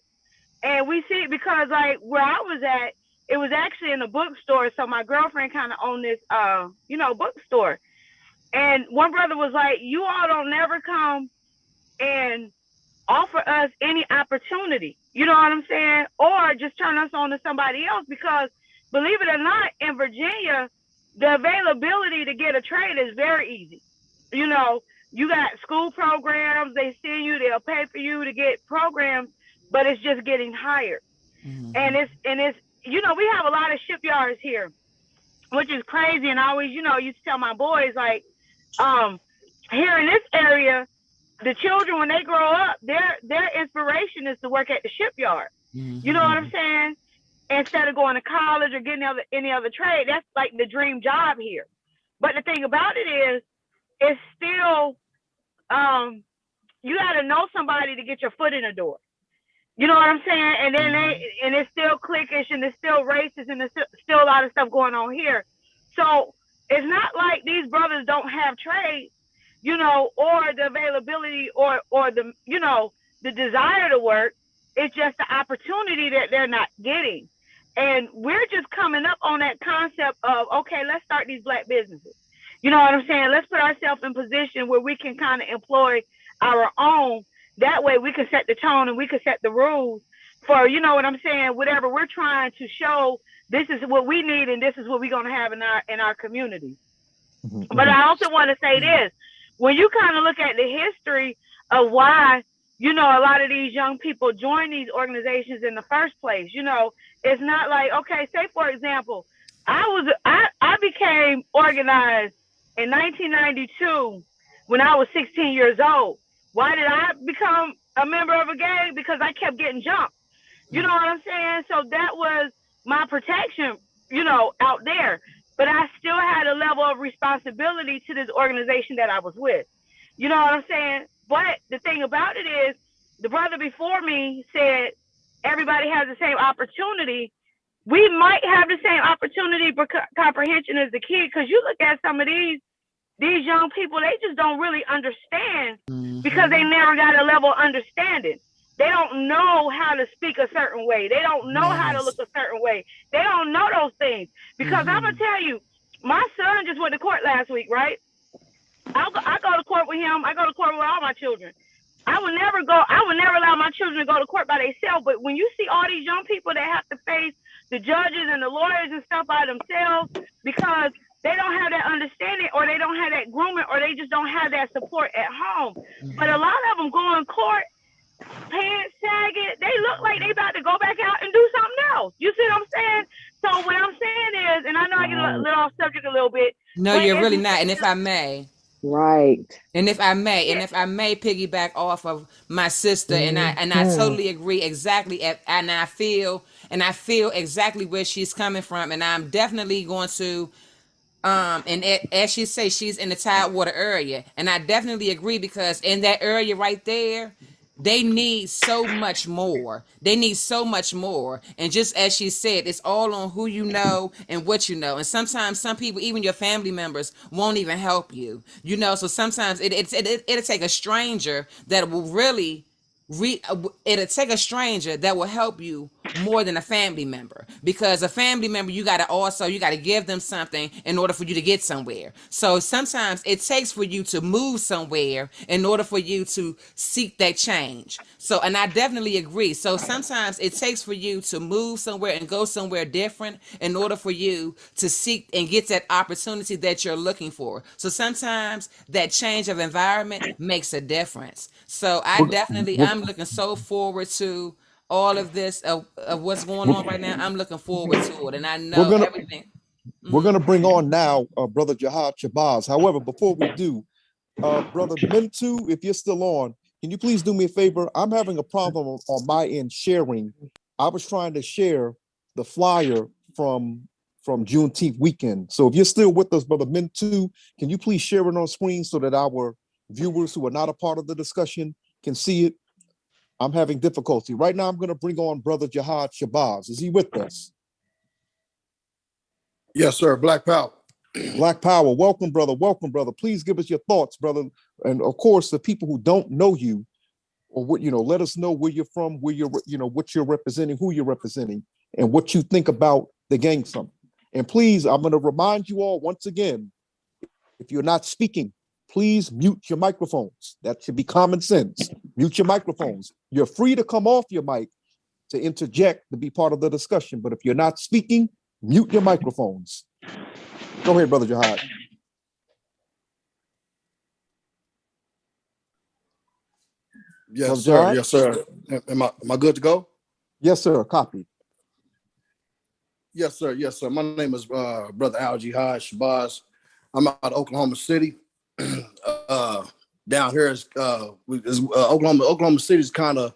And we see it because like where I was at, it was actually in a bookstore. So my girlfriend kind of owned this, bookstore. And one brother was like, you all don't never come and offer us any opportunity. You know what I'm saying? Or just turn us on to somebody else because believe it or not, in Virginia, the availability to get a trade is very easy. You got school programs, they send you, they'll pay for you to get programs, but it's just getting hired. Mm-hmm. And it's we have a lot of shipyards here, which is crazy. And I always, used to tell my boys, like, here in this area, the children, when they grow up, their inspiration is to work at the shipyard. Mm-hmm. You know what I'm saying? Instead of going to college or getting any other trade, that's like the dream job here. But the thing about it is, it's still, you got to know somebody to get your foot in the door. You know what I'm saying? And then it's still cliquish and it's still racist and there's still a lot of stuff going on here. So it's not like these brothers don't have trade, or the availability or the, the desire to work. It's just the opportunity that they're not getting. And we're just coming up on that concept of, okay, let's start these Black businesses. You know what I'm saying? Let's put ourselves in position where we can kind of employ our own. That way we can set the tone and we can set the rules for, you know what I'm saying, whatever we're trying to show, this is what we need and this is what we're going to have in our community. Mm-hmm. But I also want to say this. When you kind of look at the history of why, a lot of these young people join these organizations in the first place, it's not like, okay, say for example, I became organized in 1992 when I was 16 years old. Why did I become a member of a gang? Because I kept getting jumped. You know what I'm saying? So that was my protection, out there. But I still had a level of responsibility to this organization that I was with. You know what I'm saying? But the thing about it is, the brother before me said everybody has the same opportunity. We might have the same opportunity, but comprehension is the key. Because you look at some of these young people, they just don't really understand because they never got a level of understanding. They don't know how to speak a certain way. They don't know how to look a certain way. They don't know those things. Because I'm going to tell you, my son just went to court last week, right? I go to court with him. I go to court with all my children. I would never allow my children to go to court by themselves. But when you see all these young people that have to face the judges and the lawyers and stuff by themselves because they don't have that understanding or they don't have that grooming or they just don't have that support at home. But a lot of them go in court, pants sagging. They look like they about to go back out and do something else. You see what I'm saying? So what I'm saying is, and I know I get a little off subject a little bit. No, you're really not. And if I may, Right. and if I may piggyback off of my sister, and I totally agree exactly, and I feel exactly where she's coming from, and I'm definitely going to as she say, she's in the Tidewater area, and I definitely agree because in that area right there, they need so much more. They need so much more. And just as she said, it's all on who you know and what you know. And sometimes some people, even your family members, won't even help you. You know, so sometimes it'll take a stranger that will really it'll take a stranger that will help you more than a family member, because a family member, you got to give them something in order for you to get somewhere. So sometimes it takes for you to move somewhere in order for you to seek that change. So, and I definitely agree. So sometimes it takes for you to move somewhere and go somewhere different in order for you to seek and get that opportunity that you're looking for. So sometimes that change of environment makes a difference. So I'm looking so forward to all of this of what's going on right now. I'm looking forward to it, and I know everything. We're gonna bring on now Brother Jihad Shabazz. However, before we do, Brother Mintu, if you're still on, can you please do me a favor? I'm having a problem on my end sharing. I was trying to share the flyer from Juneteenth weekend. So if you're still with us, Brother Mintu, can you please share it on screen so that our viewers who are not a part of the discussion can see it? I'm having difficulty. Right now, I'm going to bring on Brother Jihad Shabazz. Is he with us? Yes, sir. Black Power. Black Power. Welcome, brother. Welcome, brother. Please give us your thoughts, brother. And of course, the people who don't know you, or what, let us know where you're from, where you're, what you're representing, who you're representing, and what you think about the Gang Summit. And please, I'm going to remind you all once again, if you're not speaking, please mute your microphones. That should be common sense. Mute your microphones. You're free to come off your mic to interject, to be part of the discussion. But if you're not speaking, mute your microphones. Go ahead, Brother Jihad. Yes, Brother sir. Jihad? Yes, sir. Am I good to go? Yes, sir. Copy. Yes, sir. Yes, sir. My name is Brother Al Jihad Shabazz. I'm out of Oklahoma City. Down here is Oklahoma City is kind of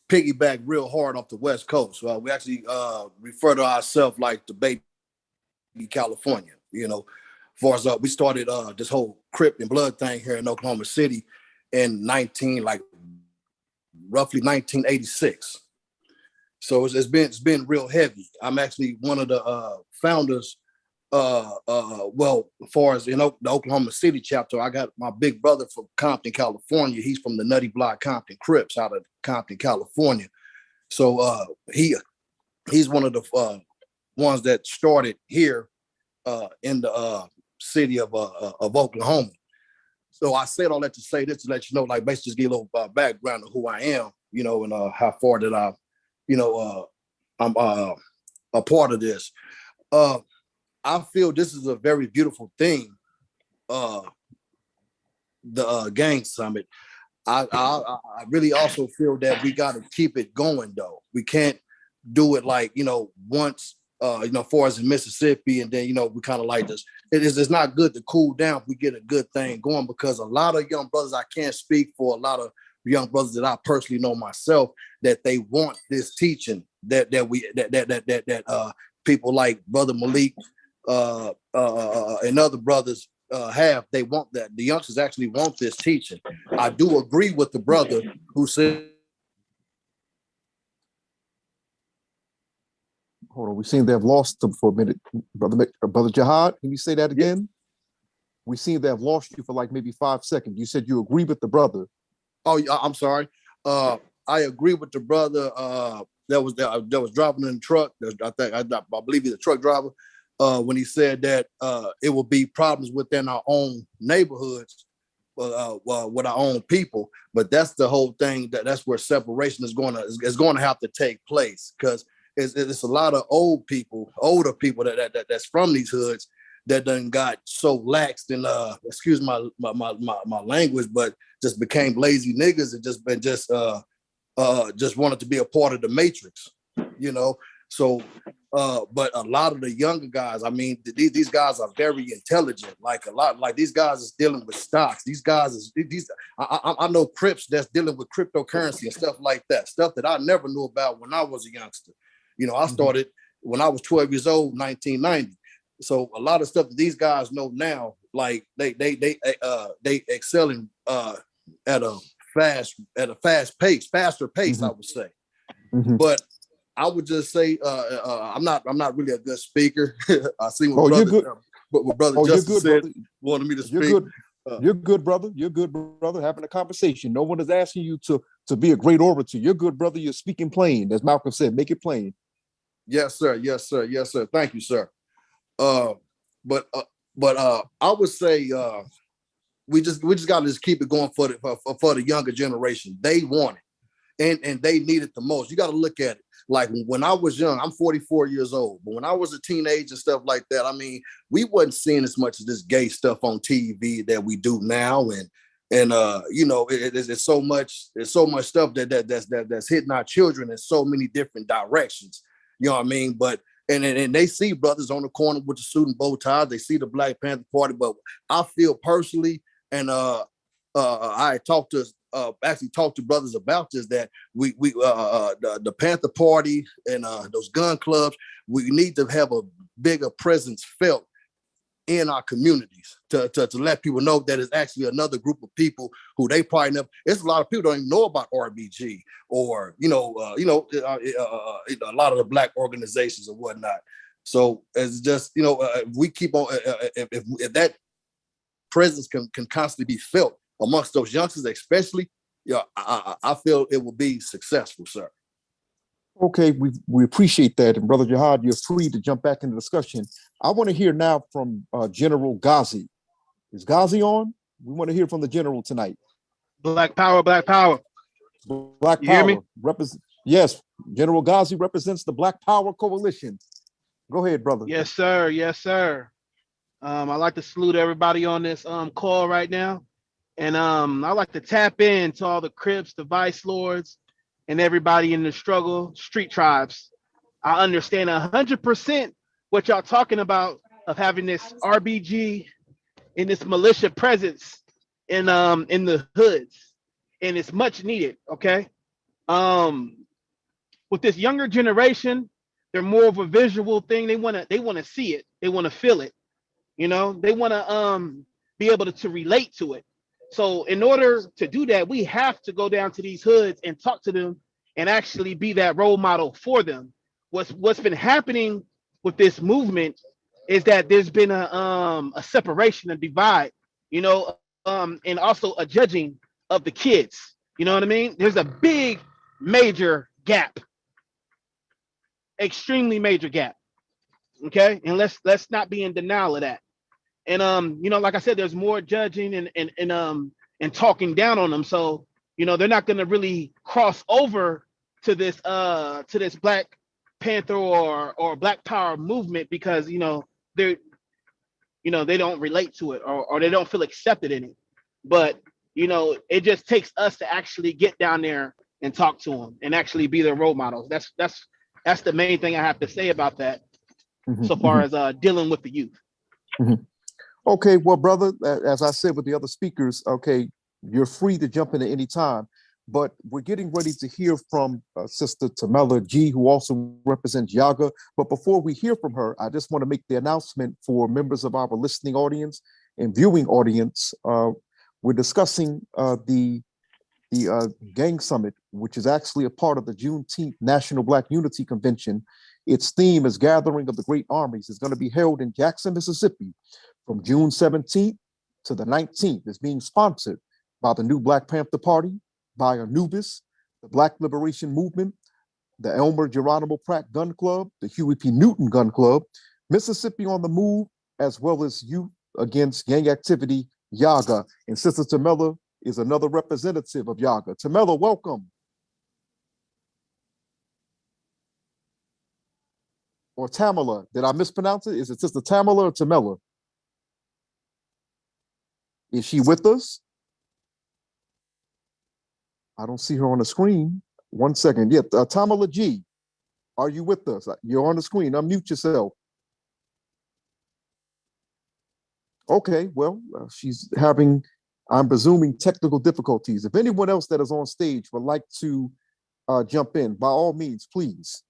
piggyback real hard off the West Coast. We actually refer to ourselves like the baby California. As far as we started this whole Crip and Blood thing here in Oklahoma City in roughly 1986. So it's been real heavy. I'm actually one of the founders. Well, as far as the Oklahoma City chapter, I got my big brother from Compton, California. He's from the Nutty Block Compton Crips out of Compton, California. So he's one of the ones that started here in the city of Oklahoma. So I said all that to say this to let you know, like basically just give a little background of who I am, and how far that I'm a part of this. I feel this is a very beautiful thing, the Gang Summit. I really also feel that we got to keep it going, though. We can't do it like, once, far as in Mississippi, and then, we kind of like this. It's not good to cool down if we get a good thing going, because a lot of young brothers, I can't speak for a lot of young brothers that I personally know myself, that they want this teaching that people like Brother Malik and other brothers have. They want that. The youngsters actually want this teaching. I do agree with the brother who said. Hold on, we seem to have lost them for a minute. Brother Jihad, can you say that again? Yeah. We seem to have lost you for like maybe 5 seconds. You said you agree with the brother. Oh, I'm sorry. I agree with the brother that was driving in the truck. I believe he's a truck driver. When he said that it will be problems within our own neighborhoods with our own people. But that's the whole thing. That's where separation is going to have to take place, because it's a lot of older people that's from these hoods that done got so laxed and excuse my language, but just became lazy niggas and just wanted to be a part of the matrix, you know. So but a lot of the younger guys, I mean, these guys are very intelligent. Like these guys is dealing with stocks. These guys I know Crips that's dealing with cryptocurrency and stuff like that, stuff that I never knew about when I was a youngster. You know, I started when I was 12 years old, 1990. So a lot of stuff that these guys know now, like they excelling at a faster pace, I would say. But I would just say I'm not really a good speaker. I see what brother Justin said, wanted me to speak. You're good, brother. You're good, brother. Having a conversation. No one is asking you to be a great orator. You're good, brother. You're speaking plain, as Malcolm said. Make it plain. Yes, sir. Yes, sir. Yes, sir. Thank you, sir. But I would say we just got to just keep it going for the younger generation. They want it, and they need it the most. You got to look at it. Like when I was young, I'm 44 years old, but when I was a teenager and stuff like that, I mean, we wasn't seeing as much of this gay stuff on TV that we do now, and you know, it's so much stuff that's hitting our children in so many different directions. You know what I mean? But and they see brothers on the corner with the suit and bow ties. They see the Black Panther Party, but I feel personally, and I talked to brothers about this, that we the Panther Party and those gun clubs, we need to have a bigger presence felt in our communities to let people know that it's actually another group of people who they probably never. It's a lot of people don't even know about RBG or a lot of the Black organizations or whatnot. So it's just, you know, we keep on if that presence can constantly be felt amongst those youngsters, especially, yeah, I feel it will be successful, sir. Okay, we appreciate that. And Brother Jihad, you're free to jump back into the discussion. I want to hear now from General Ghazi. Is Ghazi on? We want to hear from the General tonight. Black power, black power. Black You power. hear me? Yes, General Ghazi represents the Black Power Coalition. Go ahead, brother. Yes, sir. Yes, sir. I'd like to salute everybody on this call right now. And I'd like to tap into all the Crips, the Vice Lords, and everybody in the struggle, street tribes. I understand 100% what y'all talking about of having this RBG and this militia presence in the hoods, and it's much needed. Okay, with this younger generation, they're more of a visual thing. They wanna see it, they wanna feel it. You know, they wanna be able to relate to it. So in order to do that, we have to go down to these hoods and talk to them and actually be that role model for them. What's been happening with this movement is that there's been a separation, a divide, you know, and also a judging of the kids. You know what I mean? There's a big, major gap, extremely major gap. Okay, and let's not be in denial of that. And you know, like I said, there's more judging and talking down on them. So, you know, they're not going to really cross over to this Black Panther or Black Power movement because, you know, they don't relate to it or they don't feel accepted in it. But, you know, it just takes us to actually get down there and talk to them and actually be their role models. That's the main thing I have to say about that. So far as dealing with the youth. Okay, well, brother, as I said with the other speakers, okay, you're free to jump in at any time, but we're getting ready to hear from Sister Tamela G, who also represents Yaga. But before we hear from her, I just want to make the announcement for members of our listening audience and viewing audience. We're discussing the Gang Summit, which is actually a part of the Juneteenth National Black Unity Convention. Its theme is Gathering of the Great Armies. It's going to be held in Jackson, Mississippi from June 17th to the 19th. It's being sponsored by the New Black Panther Party, by Anubis, the Black Liberation Movement, the Elmer Geronimo Pratt Gun Club, the Huey P. Newton Gun Club, Mississippi on the Move, as well as Youth Against Gang Activity Yaga. And Sister Tamela is another representative of Yaga. Tamela, welcome. Or Tamala. Did I mispronounce it? Is it Sister Tamala or Tamela? Is she with us? I don't see her on the screen. One second. Yeah, Tamala G, are you with us? You're on the screen. Unmute yourself. Okay, well, she's having, I'm presuming, technical difficulties. If anyone else that is on stage would like to jump in, by all means, please.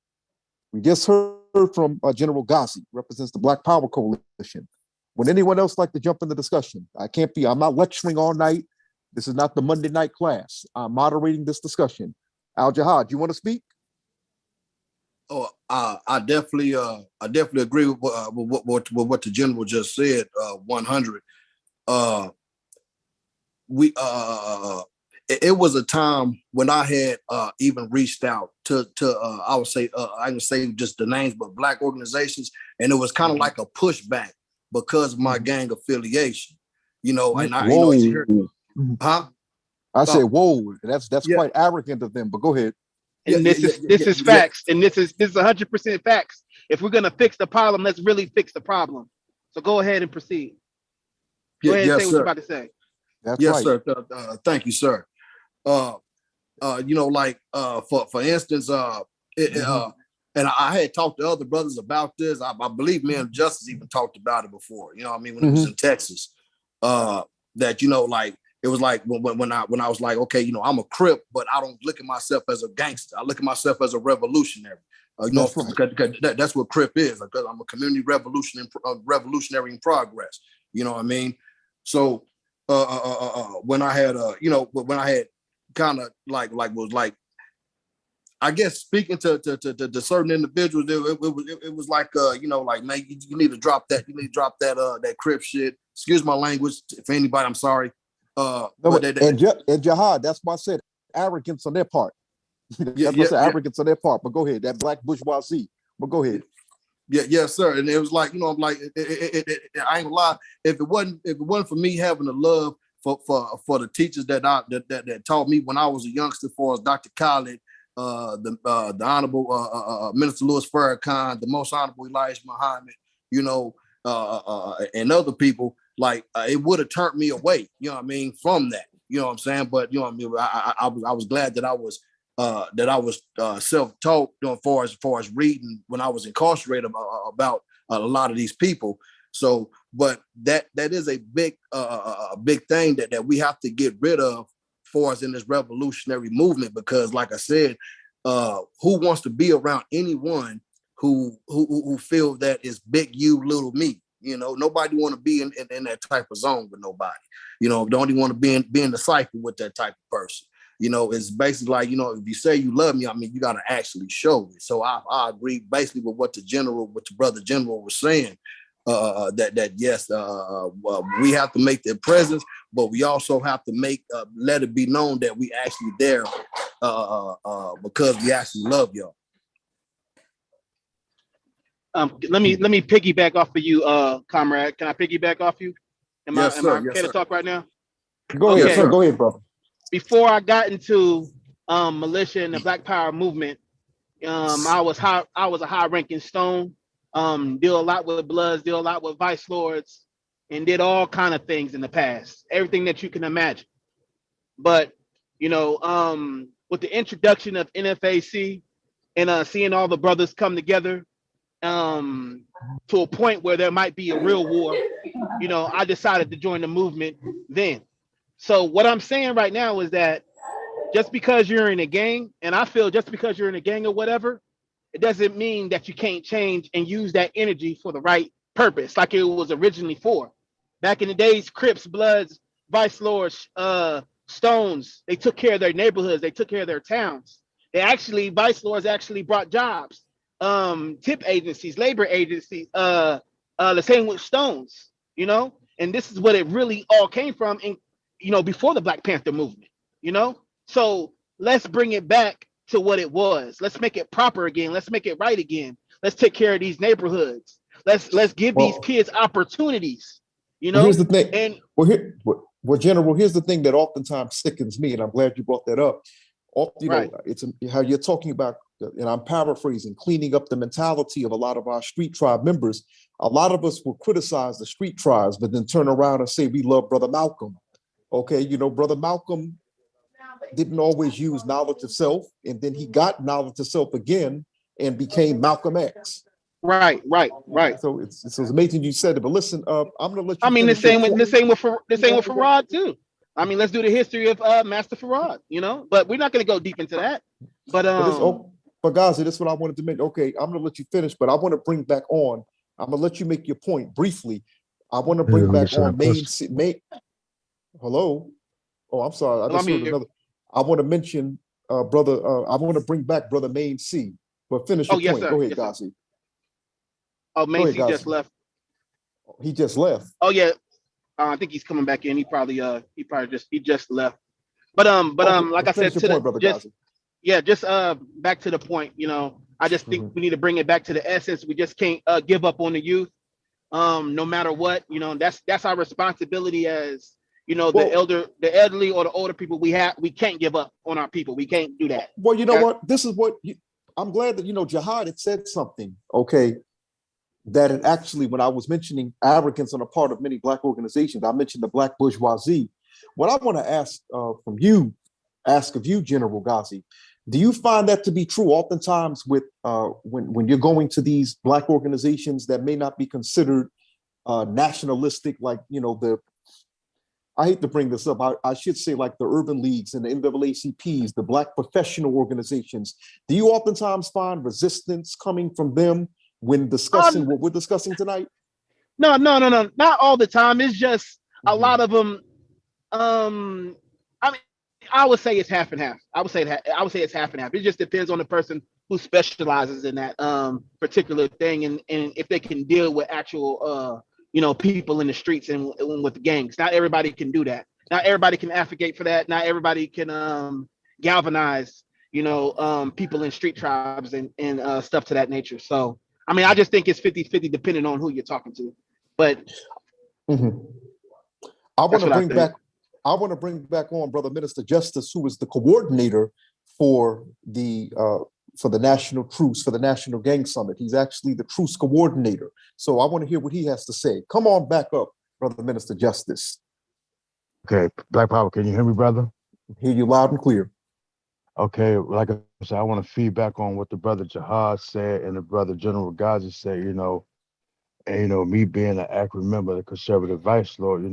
We just heard from General Ghazi, represents the Black Power Coalition. Would anyone else like to jump in the discussion? I'm not lecturing all night. This is not the Monday night class. I'm moderating this discussion. Al Jihad, you want to speak? Oh, I definitely agree with what the general just said. 100. It was a time when I had even reached out to I would say I can say just the names, but Black organizations, and it was kind of like a pushback because of my gang affiliation. You know, and I, whoa. Huh? I said, whoa, that's quite arrogant of them, but go ahead. And this is facts, and this is 100% facts. If we're gonna fix the problem, let's really fix the problem. So go ahead and proceed. Go ahead and say what you're about to say. That's yes, right. Sir. Thank you, sir. You know, like for instance, and I had talked to other brothers about this. I believe me and Justice even talked about it before. You know what I mean? When it was in Texas, that, you know, like it was like when I was like, okay, you know, I'm a Crip, but I don't look at myself as a gangster. I look at myself as a revolutionary. You know, that's what Crip is. Because I'm a community revolutionary in progress. You know what I mean? So when I had you know, when I had kind of like I guess speaking to certain individuals, it was like you know, like, man, you need to drop that. You need to drop that Crip shit. Excuse my language. For anybody, I'm sorry. And Jihad, that's why I said arrogance on their part. Arrogance on their part. But go ahead, that Black bourgeoisie. But go ahead. Yes, sir. And it was like, you know, I'm like, I ain't gonna lie. If it wasn't for me having the love for the teachers that taught me when I was a youngster, for as Dr. Khaled, the Honorable Minister Louis Farrakhan, the Most Honorable Elijah Muhammad, you know, and other people, like it would have turned me away, you know what I mean, from that, you know what I'm saying. But you know what I mean, I was glad that I was self-taught, you know, as far as reading when I was incarcerated about a lot of these people. So, but that is a big thing that we have to get rid of for us in this revolutionary movement, because like I said, who wants to be around anyone who feel that it's big you, little me? You know, nobody want to be in that type of zone with nobody. You know, don't even want to be in the cycle with that type of person. You know, it's basically like, you know, if you say you love me, I mean, you got to actually show it. So I agree basically with what the brother general was saying, that yes, we have to make their presence, but we also have to let it be known that we actually there because we actually love y'all. Let me piggyback off of you, comrade. Can I piggyback off you? Am I okay to talk right now? Go ahead, sir. Go ahead, brother. Before I got into militia and the Black Power movement, I was a high-ranking Stone. Deal a lot with Bloods, deal a lot with Vice Lords, and did all kind of things in the past. Everything that you can imagine. But you know, with the introduction of NFAC and seeing all the brothers come together, to a point where there might be a real war, you know, I decided to join the movement then. So what I'm saying right now is that just because you're in a gang, and I feel just because you're in a gang or whatever, it doesn't mean that you can't change and use that energy for the right purpose, like it was originally for. Back in the days, Crips, Bloods, Vice Lords, Stones, they took care of their neighborhoods, they took care of their towns. Vice Lords actually brought jobs, tip agencies, labor agencies, the same with Stones, you know, and this is what it really all came from, in, you know, before the Black Panther movement, you know. So let's bring it back to what it was. Let's make it proper again. Let's make it right again. Let's take care of these neighborhoods. Let's give these kids opportunities. you Well, here's know, the thing. and General, here's the thing that oftentimes sickens me, and I'm glad you brought that up. right, It's how you're talking about, and I'm paraphrasing, cleaning up the mentality of a lot of our street tribe members. A lot of us will criticize the street tribes, but then turn around and say we love Brother Malcolm. Okay, Brother Malcolm didn't always use knowledge of self, and then he got knowledge of self again and became Malcolm X. right. So it's amazing you said it, but listen, I'm gonna let I you mean, the finish your same with point. the same with Farad too. I mean, let's do the history of Master Farad, but we're not going to go deep into that. But But Gazi, that's what I wanted to make. Okay, I'm gonna let you finish, but I want to bring back on. I'm gonna let you make your point briefly. I want to bring back on main. Hello. Oh, I'm sorry. I just heard another. I want to mention, brother. I want to bring back brother Main C. But finish your point. sir. Go ahead, Yes, sir. Gazi. Oh, Macy just left. He just left. Oh yeah, I think he's coming back in. He just left. But Okay, like I said, finish your point, brother Gazi. just back to the point. I just think we need to bring it back to the essence. We just can't give up on the youth. No matter what, that's our responsibility as the elderly or the older people. We can't give up on our people. We can't do that. Well, you know what? This is what I'm glad that Jihad had said something. Okay, that it actually, when I was mentioning arrogance on the part of many Black organizations, I mentioned the Black bourgeoisie. What I want to ask of you, General Ghazi, do you find that to be true? Oftentimes, with when you're going to these Black organizations that may not be considered nationalistic, like I hate to bring this up. I should say like the urban leagues and the NAACPs, the Black professional organizations. Do you oftentimes find resistance coming from them when discussing what we're discussing tonight? No, not all the time. It's just a lot of them. I mean, I would say it's half and half. I would say it's half and half. It just depends on the person who specializes in that particular thing, and if they can deal with actual people in the streets and with the gangs. Not everybody can do that. Not everybody can advocate for that. Not everybody can galvanize people in street tribes and stuff to that nature. So I mean, I just think it's 50-50 depending on who you're talking to. But I want to bring back on Brother Minister Justice, who is the coordinator for the National Truce, for the National Gang Summit. He's actually the Truce coordinator. So I want to hear what he has to say. Come on back up, Brother Minister Justice. Okay, Black Power, can you hear me, brother? Hear you loud and clear. Okay, like I said, I want to feedback on what the brother Jihad said and the brother General Ghazi said, and me being an active member of the Conservative Vice Lord,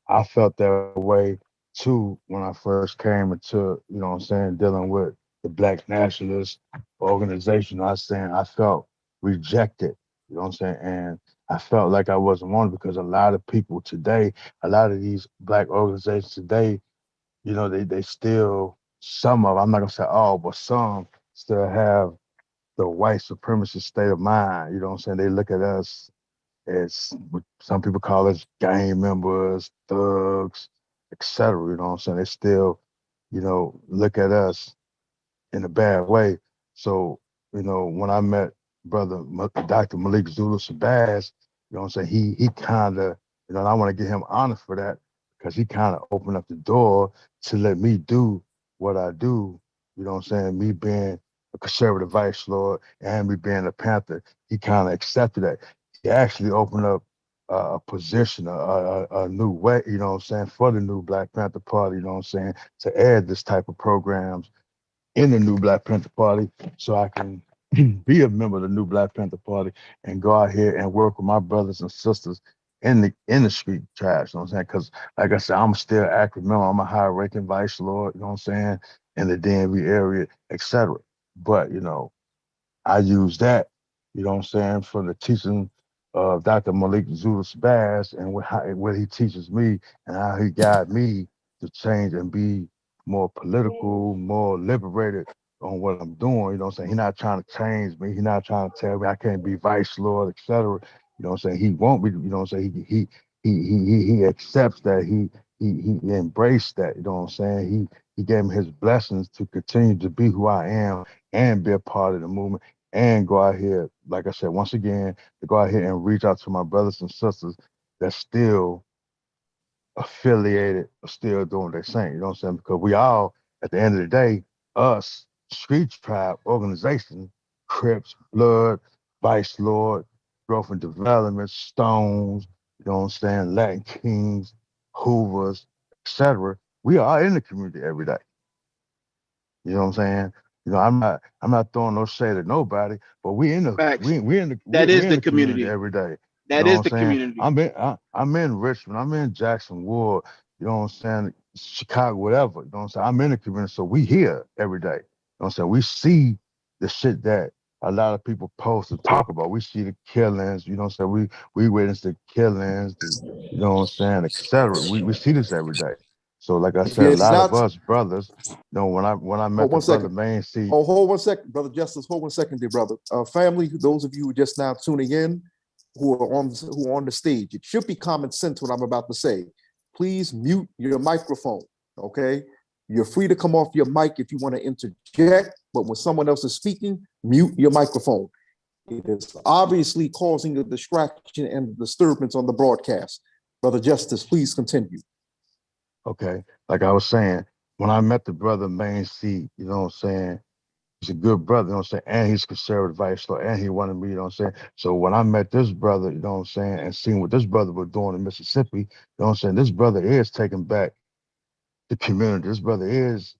I felt that way too when I first came into, dealing with the Black nationalist organization. I felt rejected, and I felt like I wasn't wanted because a lot of people today, a lot of these Black organizations today, they still, some of, I'm not gonna say all, but some still have the white supremacist state of mind. They look at us as what some people call us gang members, thugs, etc. They still, look at us in a bad way. So, when I met Dr. Malik Zulu Sabaz, he kind of, and I want to give him honor for that because he kind of opened up the door to let me do what I do. Me being a conservative vice lord and me being a Panther, he kind of accepted that. He actually opened up a position, a new way, for the new Black Panther Party, to add this type of programs in the new Black Panther Party so I can be a member of the new Black Panther Party and go out here and work with my brothers and sisters in the street tribes, Because like I said, I'm still active member. I'm a high ranking vice lord, in the DMV area, etc. But, I use that, for the teaching of Dr. Malik Zulu Bass and what he teaches me and how he guides me to change and be more political, more liberated on what I'm doing. He's not trying to change me. He's not trying to tell me I can't be vice lord, etc. He won't be, he accepts that, he embraced that, he gave me his blessings to continue to be who I am and be a part of the movement and go out here, like I said, once again, to go out here and reach out to my brothers and sisters that's still affiliated or still doing their thing. You know what I'm saying? Because we all, at the end of the day, us, Street Tribe organization, Crips, Blood, Vice Lord, Growth and Development, Stones, you know what I'm saying, Latin Kings, Hoovers, etc. We are in the community every day. You know what I'm saying? You know, I'm not throwing no shade at nobody, but we in the Facts. we That is in the the community community. every day. You That know what is I'm the saying? community. I'm in Richmond, I'm in Jackson Ward, you know what I'm saying, Chicago, whatever. You know what I'm saying? I'm in the community, so we here every day. You know what I'm saying? We see the shit that a lot of people post and talk about. We see the killings, you know what I'm saying? We witness the killings, you know what I'm saying, etc. We see this every day. So like I If said, a you're lot of not, us brothers, you know, when I met hold the one brother second. Main C, Oh, hold one second, brother Justice. Hold one second, dear brother. Family, those of you who are just now tuning in, who are on the stage, it should be common sense what I'm about to say. Please mute your microphone. Okay, you're free to come off your mic if you want to interject, but when someone else is speaking, mute your microphone. It is obviously causing a distraction and disturbance on the broadcast. Brother Justice, please continue. okay, like I was saying, when I met the brother Main C, you know what I'm saying, he's a good brother, you know what I'm saying, and he's conservative vice lord, and he wanted me, you know what I'm saying. So when I met this brother, you know what I'm saying, and seeing what this brother was doing in Mississippi, you know what I'm saying, this brother is taking back the community. This brother is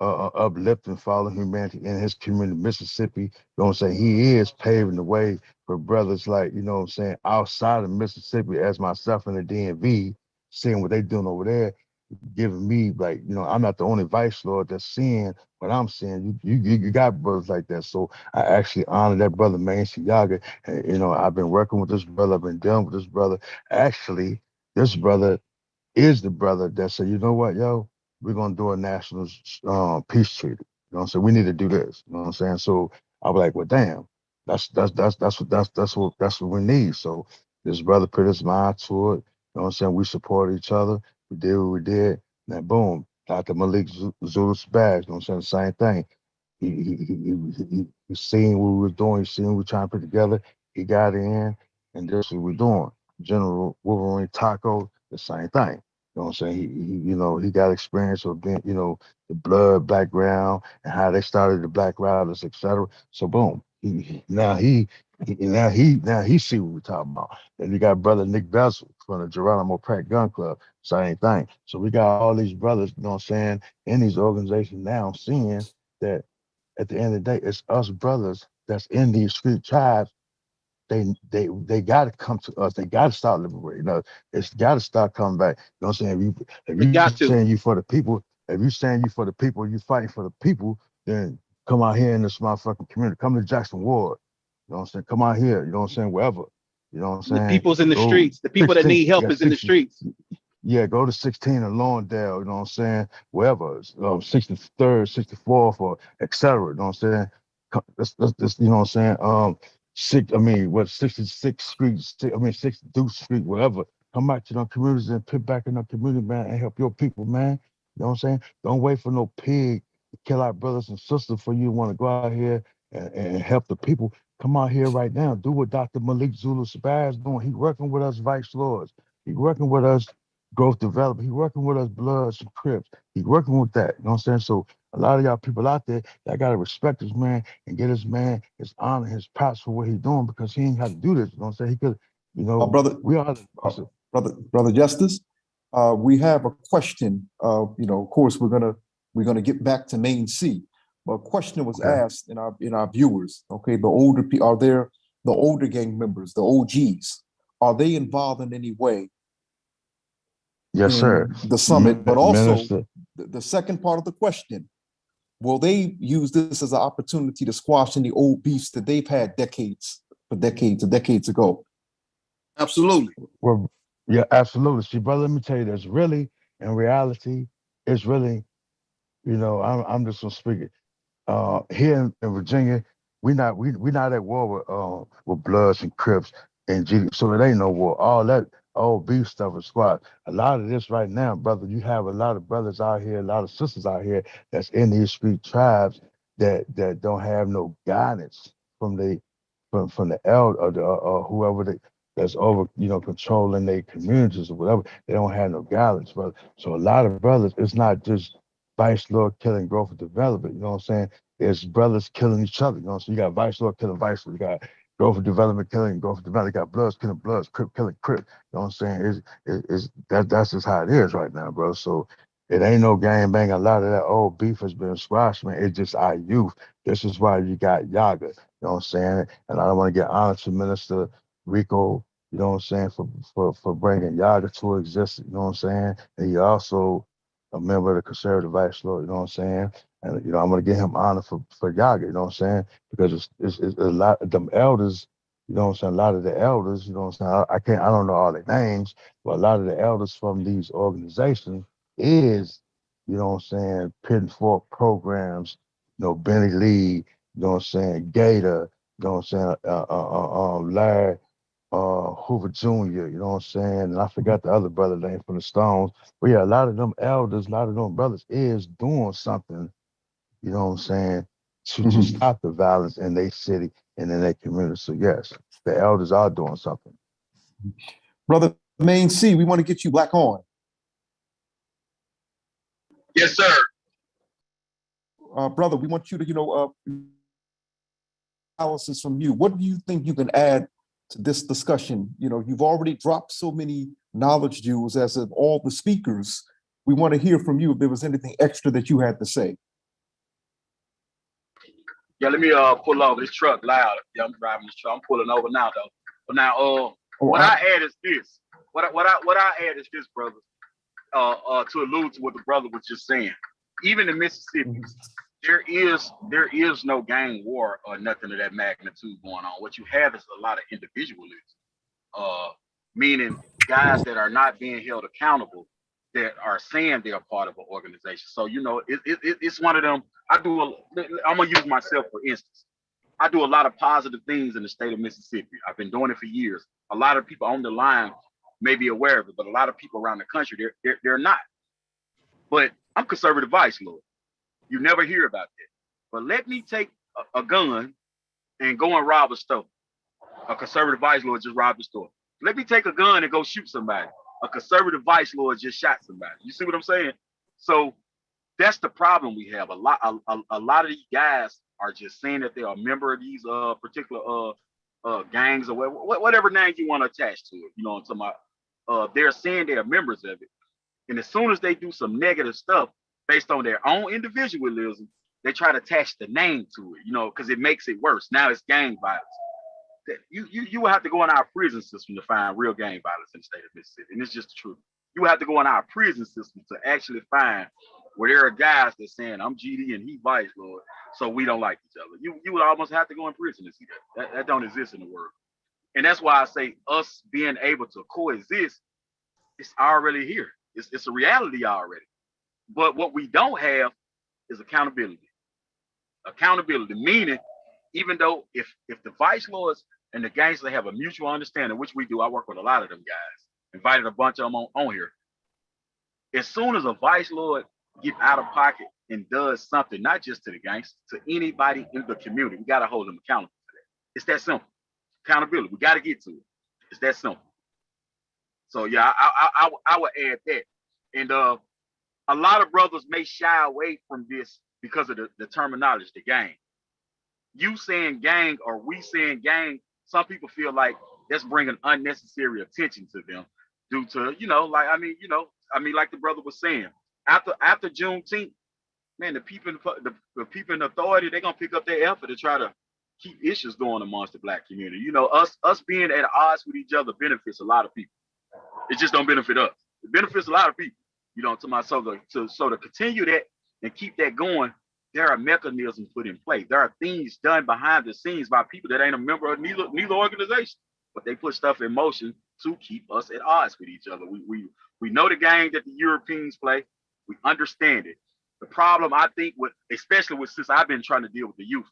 uplifting, following humanity in his community, Mississippi. You know what I'm saying? He is paving the way for brothers like, you know what I'm saying, outside of Mississippi, as myself and the DMV, seeing what they doing over there, giving me, like, you know, I'm not the only vice lord that's seeing what I'm seeing. You got brothers like that. So I actually honor that brother, man, Yaga. And, you know, I've been working with this brother, I've been dealing with this brother. Actually, this brother is the brother that said, you know what, yo, we're gonna do a national peace treaty. You know what I'm saying? We need to do this. You know what I'm saying? So I was like, well, damn, that's what we need. So this brother put his mind to it. You know what I'm saying? We support each other. We did what we did. And boom, Dr. Malik Zulu Spaz, you know what I'm saying? The same thing. He seen what we were doing, he seen what we were trying to put together. He got in, and this is what we're doing. General Wolverine Taco, the same thing. You know what I'm saying? You know, he got experience with being, you know, the blood background and how they started the Black Riders, etc. So boom, now he see what we're talking about. Then you got brother Nick Bessel from the Geronimo Pratt Gun Club, same thing. So we got all these brothers, you know what I'm saying, in these organizations now seeing that at the end of the day, it's us brothers that's in these street tribes. They got to come to us. They got to start liberating us. It's got to start coming back. You know what I'm saying? If We you got to. saying you for the people, if you saying you for the people, you fighting for the people, then come out here in this motherfucking community. Come to Jackson Ward. You know what I'm saying? Come out here. You know what I'm saying? Wherever. You know what I'm The saying? people's in the Go streets. The people that 16. need You help got is in the 60. streets. Yeah, go to 16 in Lawndale, you know what I'm saying? Wherever, 63rd, 64th, or et cetera, you know what I'm saying? You know what I'm saying? Six, I mean, what, 66th Street, 62nd Street, wherever. Come out to the communities and put back in the community, man, and help your people, man. You know what I'm saying? Don't wait for no pig to kill our brothers and sisters for you to want to go out here and help the people. Come out here right now. Do what Dr. Malik Zulu Sabah is doing. He working with us vice lords. He working with us growth development. He working with us Bloods and Crips. He working with that. You know what I'm saying? So a lot of y'all people out there, y'all gotta respect this man and get this man his honor, his props for what he's doing because he ain't had to do this. You know what I'm saying? He could, you know, Brother, we are brother Justice, we have a question. You know, of course, we're gonna get back to main C. But a question was okay. asked in our viewers. Okay, are there the older gang members, the OGs? Are they involved in any way Yes, sir. in the summit? But also, Minister. the second part of the question: will they use this as an opportunity to squash any old beefs that they've had decades ago? Absolutely. Well, yeah, absolutely. See, brother, let me tell you this. Really, in reality, it's really, you know, I'm just gonna speak it. Here in Virginia, we not at war with Bloods and Crips and G. So it ain't no war. All that old beef stuff is squad. A lot of this right now, brother, you have a lot of brothers out here, a lot of sisters out here that's in these street tribes that don't have no guidance from the elder or the whoever that's over, controlling their communities or whatever. They don't have no guidance, brother. So a lot of brothers, it's not just vice lord killing growth and development. You know what I'm saying? There's brothers killing each other. So you got vice lord killing vice lord. You got growth and development killing growth and development. You got bloods killing bloods, crip killing crip. You know what I'm saying? That's just how it is right now, bro. So it ain't no gang bang. A lot of that old beef has been squashed, man. It's just our youth. This is why you got Yaga. You know what I'm saying? And I don't want to get honored to Minister Rico, you know what I'm saying, for bringing Yaga to existence, you know what I'm saying? And he also a member of the conservative vice lord, you know what I'm saying? And I'm gonna give him honor for Yaga, you know what I'm saying? Because it's a lot of them elders, you know what I'm saying? A lot of the elders, you know what I'm saying? I don't know all their names, but a lot of the elders from these organizations is, you know what I'm saying, putting forth programs, Benny Lee, you know what I'm saying, Gator, you know what I'm saying, Larry Hoover Jr., you know what I'm saying? And I forgot the other brother name from the Stones. But yeah, a lot of them elders, a lot of them brothers is doing something, you know what I'm saying, to stop the violence in their city and in their community. So yes, the elders are doing something. Brother Main C, we want to get you back on. Yes, sir. Brother, we want you to, analysis from you. What do you think you can add to this discussion? You've already dropped so many knowledge jewels as of all the speakers. We want to hear from you if there was anything extra that you had to say. Yeah, let me pull over this truck loud. Yeah, I'm driving this truck. I'm pulling over now though. But now I add is this. What I add is this, brother. To allude to what the brother was just saying. Even in Mississippi, there is no gang war or nothing of that magnitude going on. What you have is a lot of individualism. Meaning guys that are not being held accountable, that are saying they're part of an organization. So it's one of them. I'm gonna use myself for instance. I do a lot of positive things in the state of Mississippi. I've been doing it for years. A lot of people on the line may be aware of it, but a lot of people around the country they're not. But I'm conservative vice lord. You never hear about that. But let me take a gun and go and rob a store. A conservative vice lord just robbed the store. Let me take a gun and go shoot somebody. A conservative vice lord just shot somebody. You see what I'm saying? So that's the problem we have. A lot of these guys are just saying that they are a member of these particular gangs or whatever name you want to attach to it. You know what I'm talking about? They're saying they're members of it. And as soon as they do some negative stuff based on their own individualism, they try to attach the name to it, because it makes it worse. Now it's gang violence. You will have to go in our prison system to find real gang violence in the state of Mississippi. And it's just the truth. You will have to go in our prison system to actually find where there are guys that saying, I'm GD and he vice lord, so we don't like each other. You would almost have to go in prison to see that. That don't exist in the world. And that's why I say us being able to coexist, it's already here. It's a reality already. But what we don't have is accountability. Accountability, meaning even though if the vice lords and the gangsters have a mutual understanding, which we do, I work with a lot of them guys, invited a bunch of them on here. As soon as a vice lord get out of pocket and does something, not just to the gangsters, to anybody in the community, we got to hold them accountable for that. It's that simple. Accountability, we got to get to it. It's that simple. So yeah, I would add that. And a lot of brothers may shy away from this because of the terminology, the gang. You saying gang or we saying gang, some people feel like that's bringing unnecessary attention to them due to, like the brother was saying, after Juneteenth, man, the people in authority, they're gonna pick up their effort to try to keep issues going amongst the Black community. Us being at odds with each other benefits a lot of people. It just don't benefit us. It benefits a lot of people. To continue that and keep that going, there are mechanisms put in place. There are things done behind the scenes by people that ain't a member of neither organization, but they put stuff in motion to keep us at odds with each other. We know the game that the Europeans play. We understand it. The problem, I think, especially since I've been trying to deal with the youth,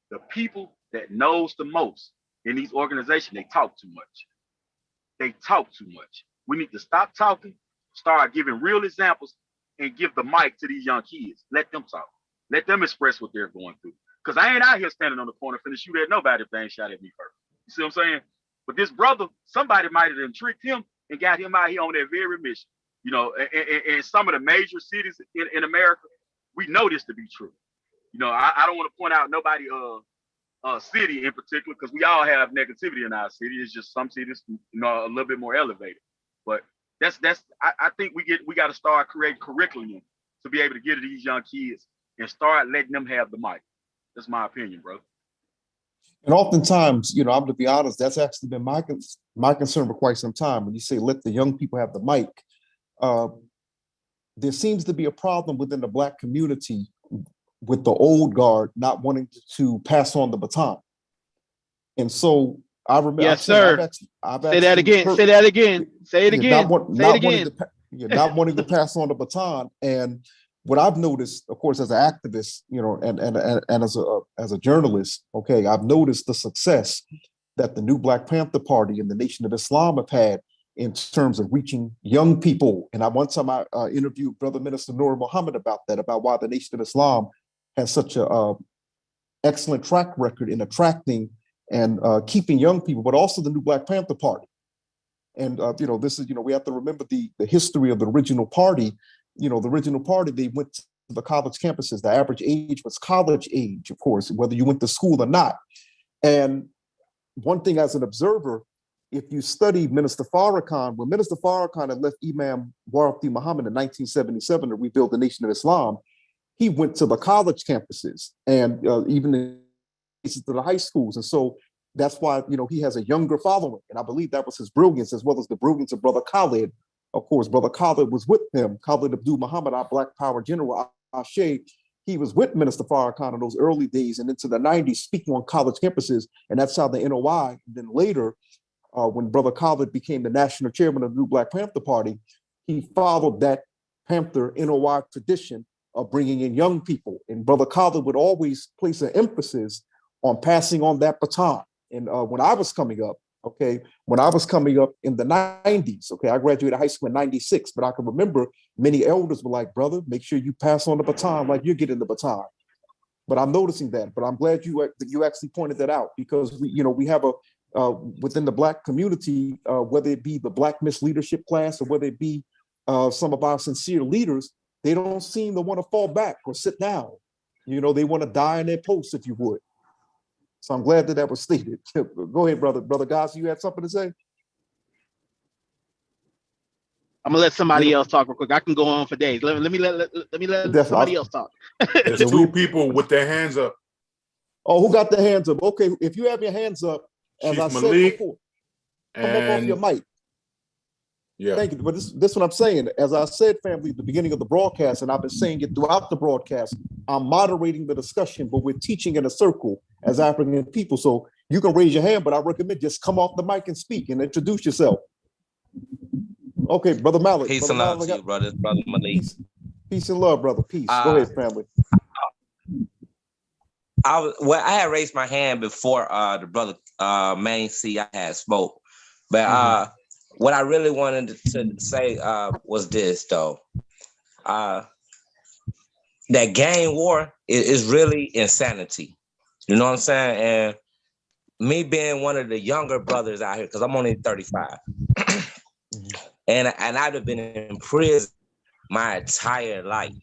the people that knows the most in these organizations, they talk too much. They talk too much. We need to stop talking, start giving real examples, and give the mic to these young kids. Let them talk. Let them express what they're going through. Because I ain't out here standing on the corner finna shoot at nobody if they ain't shot at me first. You see what I'm saying? But this brother, somebody might have tricked him and got him out here on that very mission. You know, in some of the major cities in America, we know this to be true. You know, I don't want to point out nobody city in particular, because we all have negativity in our city. It's just some cities, you know, a little bit more elevated. But I think we got to start creating curriculum to be able to get to these young kids and start letting them have the mic. That's my opinion, bro. And oftentimes, you know, I'm to be honest, that's actually been my concern for quite some time. When you say let the young people have the mic, there seems to be a problem within the Black community with the old guard not wanting to pass on the baton. And so I remember. Yes, sir. Say that again. Say that again. Say it again. Not wanting to pass on the baton. And what I've noticed, of course, as an activist, you know, and as a journalist, okay, I've noticed the success that the new Black Panther Party and the Nation of Islam have had in terms of reaching young people. And one time I interviewed Brother Minister Noor Muhammad about that, about why the Nation of Islam has such a excellent track record in attracting and keeping young people, but also the new Black Panther Party. And, you know, this is, you know, we have to remember the history of the original party. You know, the original party, they went to the college campuses. The average age was college age, of course, whether you went to school or not. And one thing as an observer, if you study Minister Farrakhan, when Minister Farrakhan had left Imam Warathi Muhammad in 1977 to rebuild the Nation of Islam, he went to the college campuses and even to the high schools. And so that's why, you know, he has a younger following. And I believe that was his brilliance, as well as the brilliance of Brother Khalid. Of course, Brother Khalid was with him. Khalid Abdul Muhammad, our Black Power General, Ashe, he was with Minister Farrakhan in those early days and into the 90s, speaking on college campuses. And that's how the NOI, then later, when Brother Khalid became the national chairman of the new Black Panther Party, he followed that Panther NOI tradition of bringing in young people. And Brother Khalid would always place an emphasis on passing on that baton. And when I was coming up, okay, when I was coming up in the 90s, okay, I graduated high school in 96, but I can remember many elders were like, brother, make sure you pass on the baton like you're getting the baton. But I'm noticing that, but I'm glad you actually pointed that out, because we have a, within the Black community, whether it be the Black Miss Leadership class or whether it be some of our sincere leaders, they don't seem to want to fall back or sit down. You know, they want to die in their posts, if you would. So I'm glad that was stated. Go ahead, brother. Brother Gazi, you had something to say? I'm gonna let somebody else talk real quick. I can go on for days. Let me let somebody else talk. There's two people with their hands up. Oh, who got their hands up? Okay, if you have your hands up, as I said before, come up off your mic. Yeah. Thank you. But this is what I'm saying. As I said, family, at the beginning of the broadcast, and I've been saying it throughout the broadcast, I'm moderating the discussion, but we're teaching in a circle as African people. So you can raise your hand, but I recommend just come off the mic and speak and introduce yourself. Okay, Brother Malik. Peace and love to you, brother Malik. Peace and love, brother. Peace. Go ahead, family. I had raised my hand before the brother Main C I had spoke, but what I really wanted to say was this, though. That gang war is really insanity. You know what I'm saying? And me being one of the younger brothers out here, because I'm only 35, and I'd have been in prison my entire life.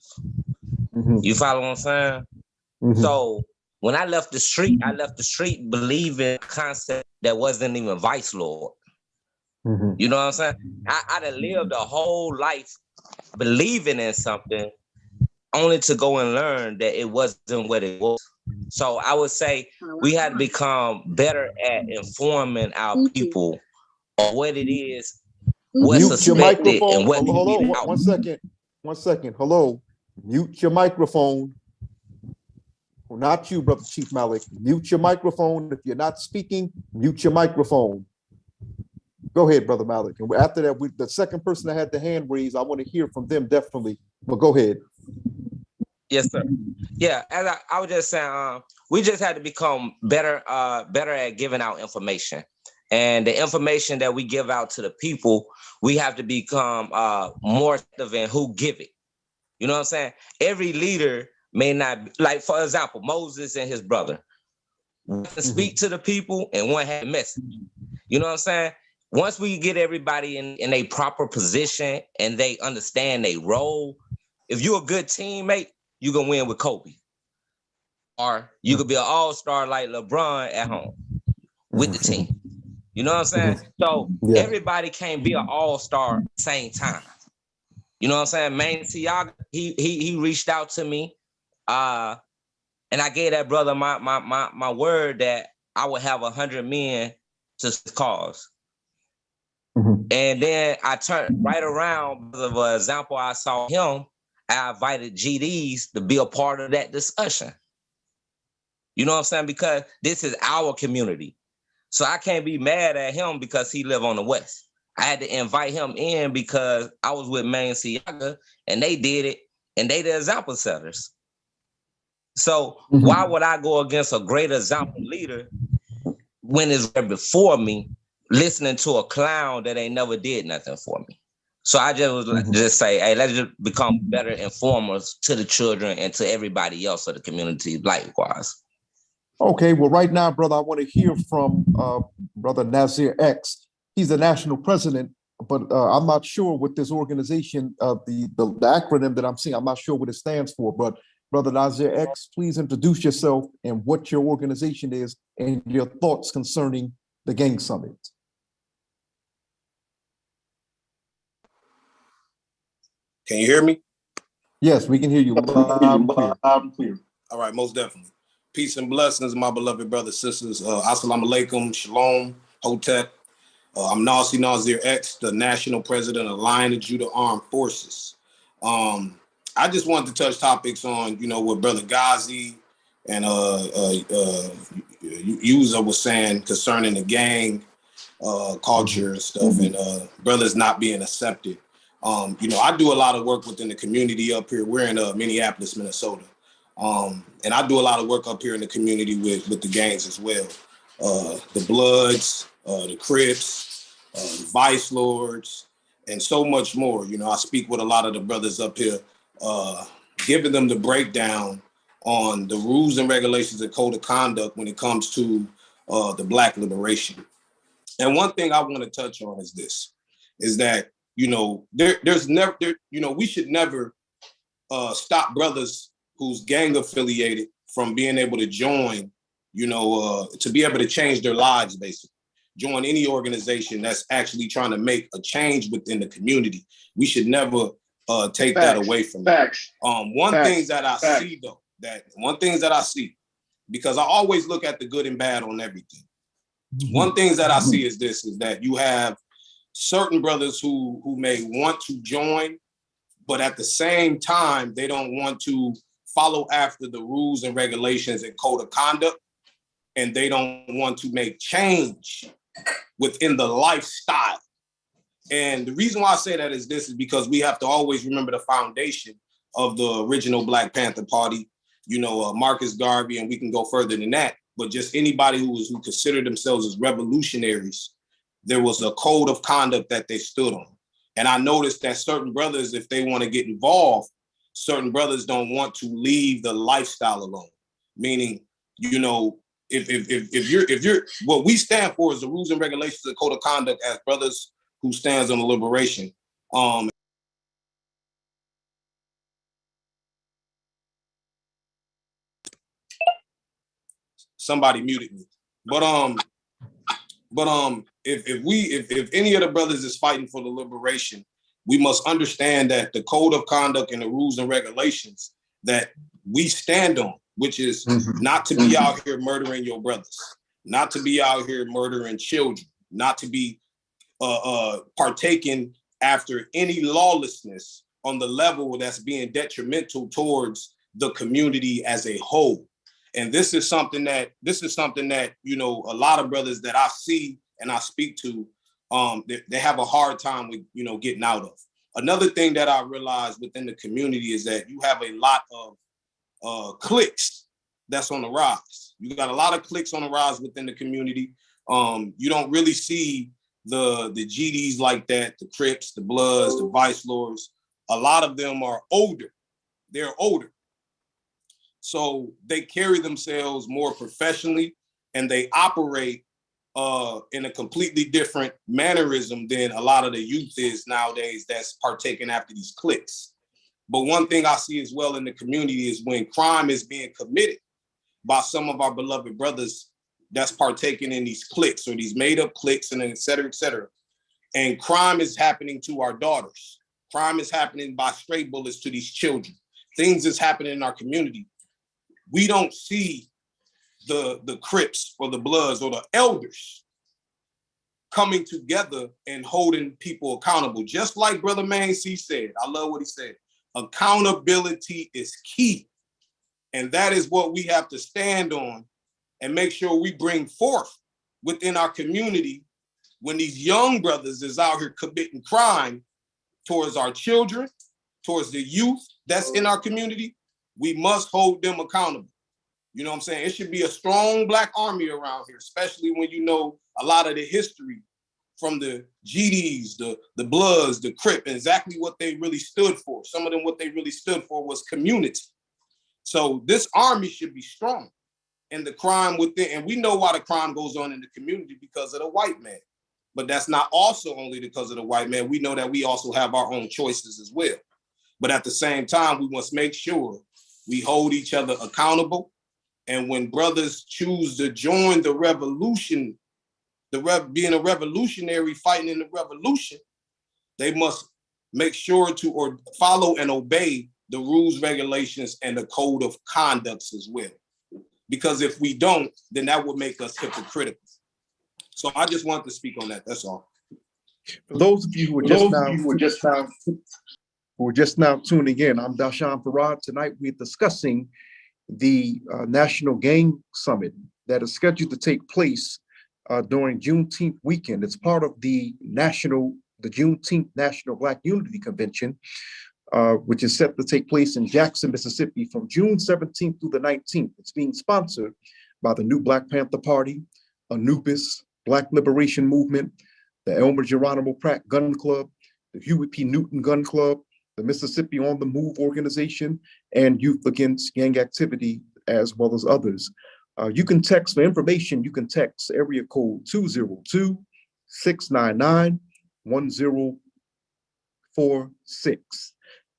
You follow what I'm saying? So when I left the street, believing a concept that wasn't even vice lord. You know what I'm saying? I'd have lived a whole life believing in something only to go and learn that it wasn't what it was. So I would say we had to become better at informing our people of what it is, what's suspected, and what. Hold on, 1 second. Hello, mute your microphone. Not you, Brother Chief Malik. Mute your microphone. If you're not speaking, mute your microphone. Go ahead, Brother Malik. And after that, the second person that had the hand raised, I want to hear from them definitely. But go ahead. Yes, sir. Yeah, as I was just saying, we just had to become better at giving out information. And the information that we give out to the people, we have to become more effective in who give it. You know what I'm saying? Every leader may not, like, for example, Moses and his brother. One can speak to the people and one had a message. You know what I'm saying? Once we get everybody in a proper position and they understand their role, if you're a good teammate, you can win with Kobe. Or you could be an all-star like LeBron at home with the team. You know what I'm saying? So everybody can't be an all-star at the same time. You know what I'm saying? Man, Tiago, he reached out to me. And I gave that brother my word that I would have 100 men to his cause. And then I turned right around because of an example I saw him. I invited GDs to be a part of that discussion. You know what I'm saying? Because this is our community. So I can't be mad at him because he live on the West. I had to invite him in because I was with Man Siaga and they did it and they the example setters. So why would I go against a great example leader when it's right before me, listening to a clown that ain't never did nothing for me? So I just say, hey, let's just become better informers to the children and to everybody else of the community likewise. Okay, well, right now, brother, I want to hear from Brother Nazir X. He's the national president, but I'm not sure what this organization, the acronym that I'm seeing, I'm not sure what it stands for. But Brother Nazir X, please introduce yourself and what your organization is and your thoughts concerning the Gang Summit. Can you hear me? Yes, we can hear you loud and clear. All right, most definitely. Peace and blessings, my beloved brothers, sisters. Assalamu alaikum, shalom, hotep. I'm Nazir X, the national president of Lion of Judah Armed Forces. I just wanted to touch topics on, what Brother Ghazi and User was saying concerning the gang culture and stuff, and brothers not being accepted. I do a lot of work within the community up here. We're in Minneapolis, Minnesota. And I do a lot of work up here in the community with the gangs as well. The Bloods, the Crips, the Vice Lords, and so much more. I speak with a lot of the brothers up here, giving them the breakdown on the rules and regulations and code of conduct when it comes to the Black liberation. And one thing I want to touch on is this, is that, there's never, we should never stop brothers who's gang affiliated from being able to join, to be able to change their lives, basically. Join any organization that's actually trying to make a change within the community. We should never take that away from them. One thing that I see, though, because I always look at the good and bad on everything. One thing that I see is this, is that you have certain brothers who may want to join, but at the same time, they don't want to follow after the rules and regulations and code of conduct, and they don't want to make change within the lifestyle. And the reason why I say that is this, is because we have to always remember the foundation of the original Black Panther Party, Marcus Garvey, and we can go further than that, but just anybody who considered themselves as revolutionaries, there was a code of conduct that they stood on. And I noticed that certain brothers, if they want to get involved, certain brothers don't want to leave the lifestyle alone. Meaning, if you're what we stand for is the rules and regulations and code of conduct as brothers who stands on the liberation. Somebody muted me. But if any of the brothers is fighting for the liberation, we must understand that the code of conduct and the rules and regulations that we stand on, which is not to be out here murdering your brothers, not to be out here murdering children, not to be partaking after any lawlessness on the level that's being detrimental towards the community as a whole. And this is something that, a lot of brothers that I see and I speak to, they have a hard time with, getting out of. Another thing that I realized within the community is that you have a lot of cliques that's on the rise. You got a lot of cliques on the rise within the community. You don't really see the GDs like that, the Crips, the Bloods, the Vice Lords. A lot of them are older. They're older. So they carry themselves more professionally and they operate in a completely different mannerism than a lot of the youth is nowadays that's partaking after these cliques. But one thing I see as well in the community is when crime is being committed by some of our beloved brothers that's partaking in these cliques or these made up cliques and et cetera, and crime is happening to our daughters. Crime is happening by stray bullets to these children. Things is happening in our community. We don't see the Crips or the Bloods or the elders coming together and holding people accountable. Just like Brother Main C said, I love what he said. Accountability is key. And that is what we have to stand on and make sure we bring forth within our community when these young brothers is out here committing crime towards our children, towards the youth that's in our community. We must hold them accountable. You know what I'm saying? It should be a strong Black army around here, especially when you know a lot of the history from the GDs, the Bloods, the Crip, and exactly what they really stood for. Some of them, what they really stood for was community. So this army should be strong. And the crime within, and we know why the crime goes on in the community because of the white man. But that's not also only because of the white man. We know that we also have our own choices as well. But at the same time, we must make sure we hold each other accountable. And when brothers choose to join the revolution, being a revolutionary, fighting in the revolution, they must make sure to follow and obey the rules, regulations, and the code of conducts as well. Because if we don't, then that would make us hypocritical. So I just wanted to speak on that. That's all. For those of you who are just now tuning in, I'm Dashan Farad. Tonight we're discussing the National Gang Summit that is scheduled to take place during Juneteenth weekend. It's part of the Juneteenth National Black Unity Convention, which is set to take place in Jackson, Mississippi from June 17th through the 19th. It's being sponsored by the New Black Panther Party, Anubis, Black Liberation Movement, the Elmer Geronimo Pratt Gun Club, the Huey P. Newton Gun Club, the Mississippi On the Move organization, and Youth Against Gang Activity, as well as others. You can text for information, you can text area code 202-699-1046.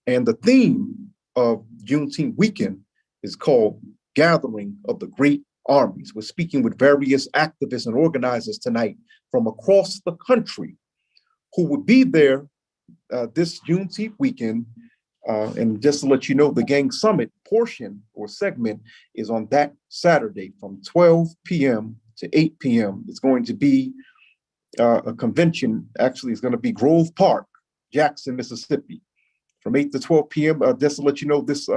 And the theme of Juneteenth weekend is called Gathering of the Great Armies. We're speaking with various activists and organizers tonight from across the country who will be there this Juneteenth weekend. And just to let you know, the Gang Summit portion or segment is on that Saturday from 12 p.m. to 8 p.m. It's going to be a convention. Actually, it's going to be Grove Park, Jackson, Mississippi, from 8 to 12 p.m. Just to let you know, this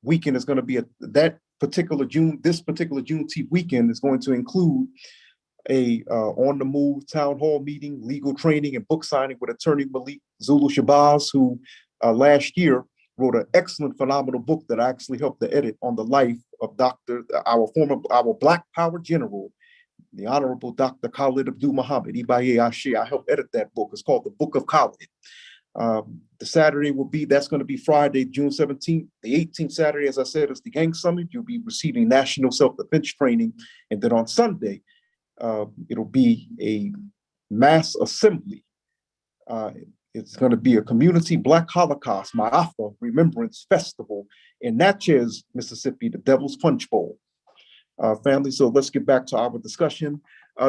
weekend is going to be this particular Juneteenth weekend is going to include a on the move town hall meeting, legal training, and book signing with attorney Malik Zulu Shabazz, who last year wrote an excellent, phenomenal book that I actually helped to edit on the life of our Black Power General, the Honorable Dr. Khalid Abdul Muhammad, Ibaye Ashe. I helped edit that book. It's called The Book of Khalid. The Saturday that's going to be Friday, June 17th. The 18th Saturday, as I said, is the Gang Summit. You'll be receiving national self-defense training. And then on Sunday, it'll be a mass assembly. It's going to be a community Black Holocaust, Ma'afa Remembrance Festival in Natchez, Mississippi, the Devil's Punch Bowl. Family, so let's get back to our discussion.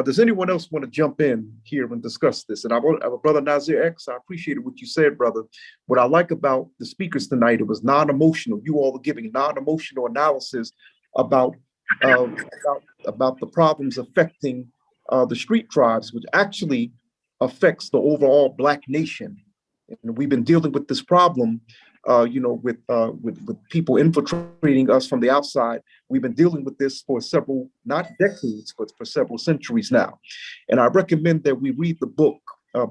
Does anyone else want to jump in here and discuss this? And our brother Nazir X, I appreciated what you said, brother. What I like about the speakers tonight, it was non-emotional. You all are giving non-emotional analysis about the problems affecting the street tribes, which actually affects the overall Black nation. And we've been dealing with this problem, with people infiltrating us from the outside. We've been dealing with this for several, not decades, but for several centuries now. And I recommend that we read the book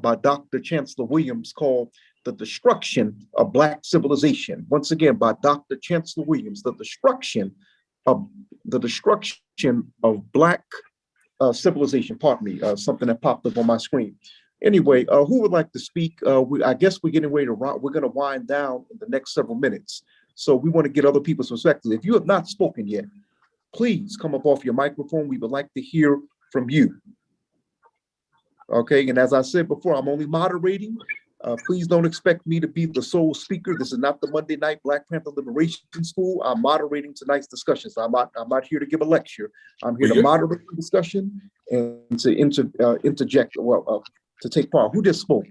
by Dr. Chancellor Williams called The Destruction of Black Civilization. Once again, by Dr. Chancellor Williams, The Destruction of Black Civilization. Pardon me, something that popped up on my screen. Anyway, who would like to speak? I guess we're getting ready to we're going to wind down in the next several minutes. So we want to get other people's perspectives. If you have not spoken yet, please come up off your microphone. We would like to hear from you. Okay, and as I said before, I'm only moderating. Please don't expect me to be the sole speaker. This is not the Monday Night Black Panther Liberation School. I'm moderating tonight's discussion. So I'm not here to give a lecture. I'm here to moderate the discussion and to interject, to take part. Who just spoke?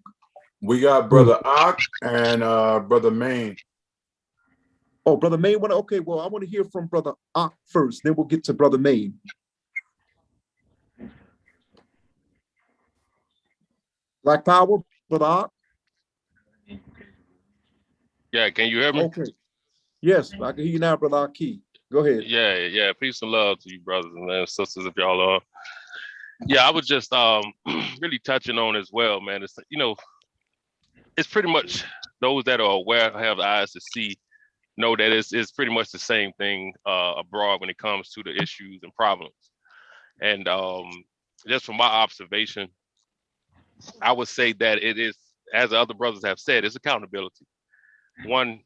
We got Brother Ock and Brother Main. Oh, Brother Main. Okay, well, I want to hear from Brother Ock first. Then we'll get to Brother Main. Black Power, Brother Ock. Yeah, can you hear me? Okay. Yes, I can hear you now, Brother Aki. Go ahead. Yeah. Peace and love to you, brothers and sisters, if y'all are. Yeah, I was just really touching on as well, man. It's it's pretty much those that are aware, have eyes to see, know that it's pretty much the same thing abroad when it comes to the issues and problems. And just from my observation, I would say that it is, as the other brothers have said, it's accountability. One,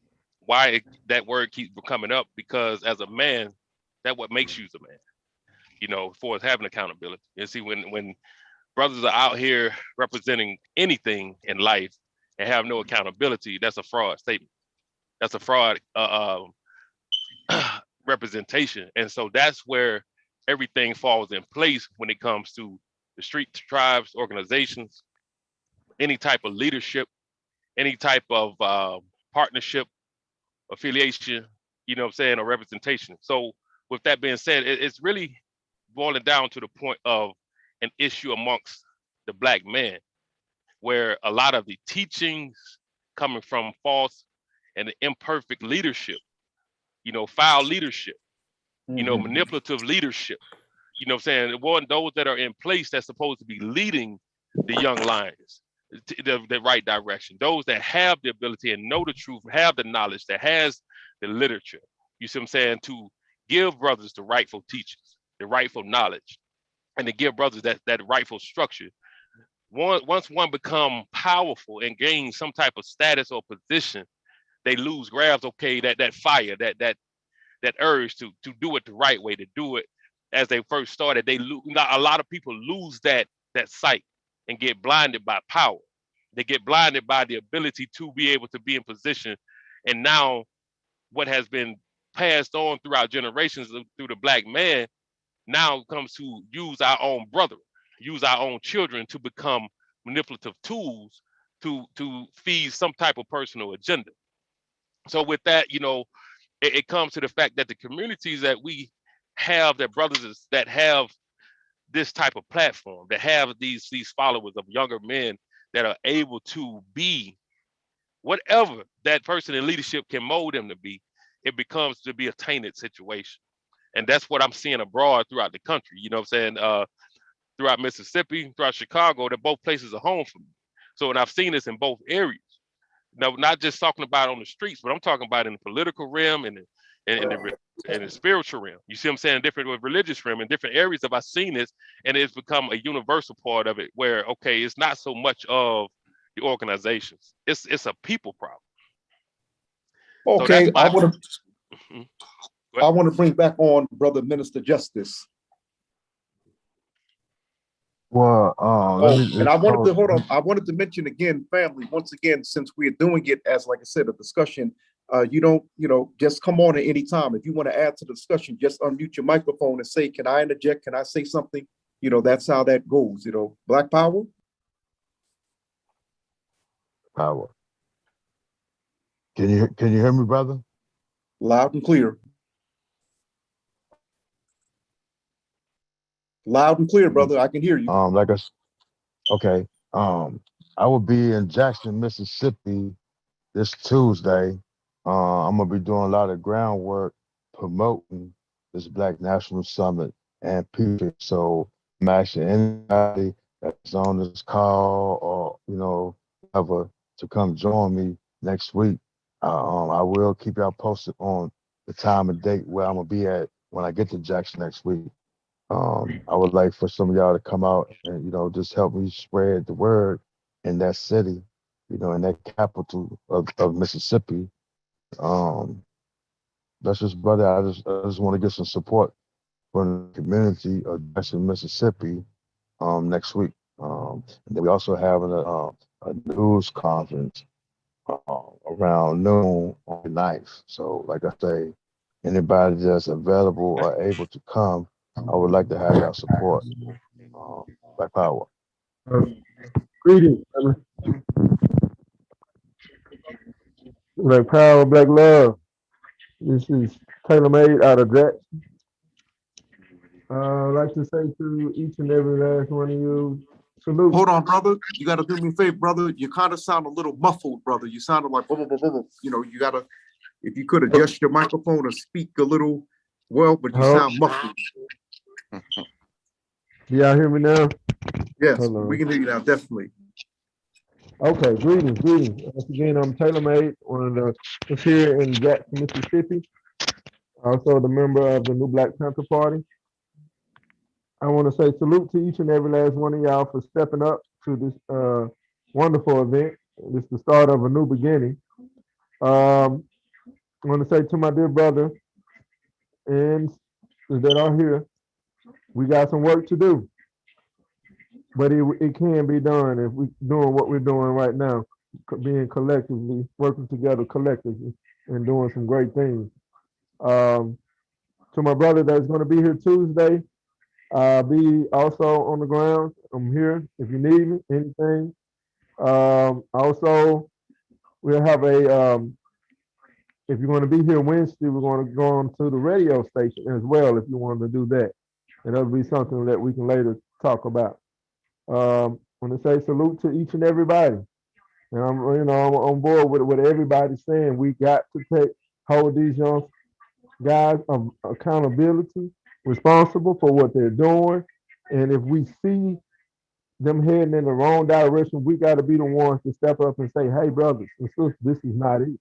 that word keeps coming up, because as a man, that's what makes you a man, for having accountability. You see, when brothers are out here representing anything in life and have no accountability, that's a fraud statement. That's a fraud representation. And so that's where everything falls in place when it comes to the street tribes, organizations, any type of leadership, any type of partnership, affiliation, or representation. So with that being said, it's really boiling down to the point of an issue amongst the black man, where a lot of the teachings coming from false and imperfect leadership, foul leadership, manipulative leadership, those that are in place that's supposed to be leading the young lions the right direction, those that have the ability and know the truth, have the knowledge, that has the literature, you see what I'm saying, to give brothers the rightful teachings, the rightful knowledge, and to give brothers that rightful structure. Once one become powerful and gain some type of status or position, they lose grabs, that fire, that urge to do it the right way, to do it as they first started. They lose. A lot of people lose that sight and get blinded by power. They get blinded by the ability to be able to be in position. And now what has been passed on throughout generations through the black man now comes to use our own brother, use our own children to become manipulative tools to feed some type of personal agenda. So with that, it comes to the fact that the communities that we have, that brothers that have this type of platform, that have these followers of younger men that are able to be whatever that person in leadership can mold them to be, it becomes to be a tainted situation. And that's what I'm seeing abroad throughout the country. You know what I'm saying? Throughout Mississippi, throughout Chicago, they're both places are home for me. So, and I've seen this in both areas. Now, not just talking about on the streets, but I'm talking about in the political realm and in the spiritual realm. You see what I'm saying? Different with religious realm, in different areas have I seen this, and it's become a universal part of it, where it's not so much of the organizations, it's a people problem. Okay, so I want to bring back on Brother Minister Justice. Well, and I wanted to hold on. I wanted to mention again, family, once again, since we're doing it as, like I said, a discussion, you don't, just come on at any time. If you want to add to the discussion, just unmute your microphone and say, can I interject? Can I say something? That's how that goes, Black Power. Power. Can you hear me, brother? Loud and clear. Loud and clear, brother. I can hear you. Okay. I will be in Jackson, Mississippi this Tuesday. I'm gonna be doing a lot of groundwork promoting this Black National Summit and people. So I'm asking anybody that's on this call or whatever to come join me next week. I will keep y'all posted on the time and date where I'm gonna be at when I get to Jackson next week. I would like for some of y'all to come out and, just help me spread the word in that city, in that capital of Mississippi. That's just, brother, I just want to get some support from the community of Jackson, Mississippi, next week. And then we also having a news conference around noon on the 9th. So, like I say, anybody that's available or able to come, I would like to have y'all support Black Power. Greetings, family. Black Power, Black Love. This is Taylor Made out of Jackson. I'd like to say to each and every last one of you, salute. Hold on, brother. You got to do me a favor, brother. You kind of sound a little muffled, brother. You sounded like blah, blah, blah, blah, blah. You know, you got to, if you could adjust your microphone or speak a little well, but you sound muffled. Do y'all hear me now? Yes, we can hear you now, definitely. Okay, greetings. Once again, I'm Taylor Made, one of the that's here in Jackson, Mississippi. Also the member of the New Black Panther Party. I want to say salute to each and every last one of y'all for stepping up to this wonderful event. It's the start of a new beginning. I want to say to my dear brother and that are here, we got some work to do, but it can be done if we doing what we're doing right now, being collectively, working together collectively and doing some great things. To my brother that's going to be here Tuesday, be also on the ground. I'm here if you need me, anything. Also, we'll have if you're going to be here Wednesday, we're going to go on to the radio station as well if you want to do that. And that'll be something that we can later talk about. I want to say salute to each and everybody. And I'm on board with what everybody's saying. We got to hold these young guys of accountability, responsible for what they're doing. And if we see them heading in the wrong direction, we got to be the ones to step up and say, hey, brothers and sisters, this is not it.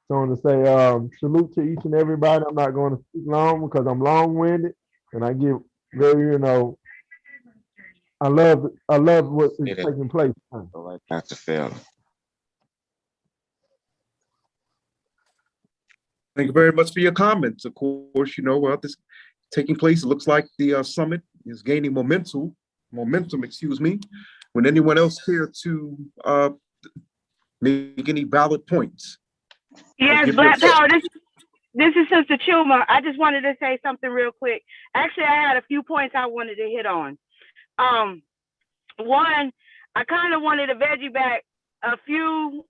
So I want to say salute to each and everybody. I'm not going to speak long because I'm long-winded and I get very, I love what is taking place. Pastor Phil. Thank you very much for your comments. Of course, this taking place, it looks like the summit is gaining momentum, excuse me. When anyone else care to make any valid points? Yes, Black Power, this is Sister Chuma. I just wanted to say something real quick. Actually, I had a few points I wanted to hit on. One, I kind of wanted to veggie back a few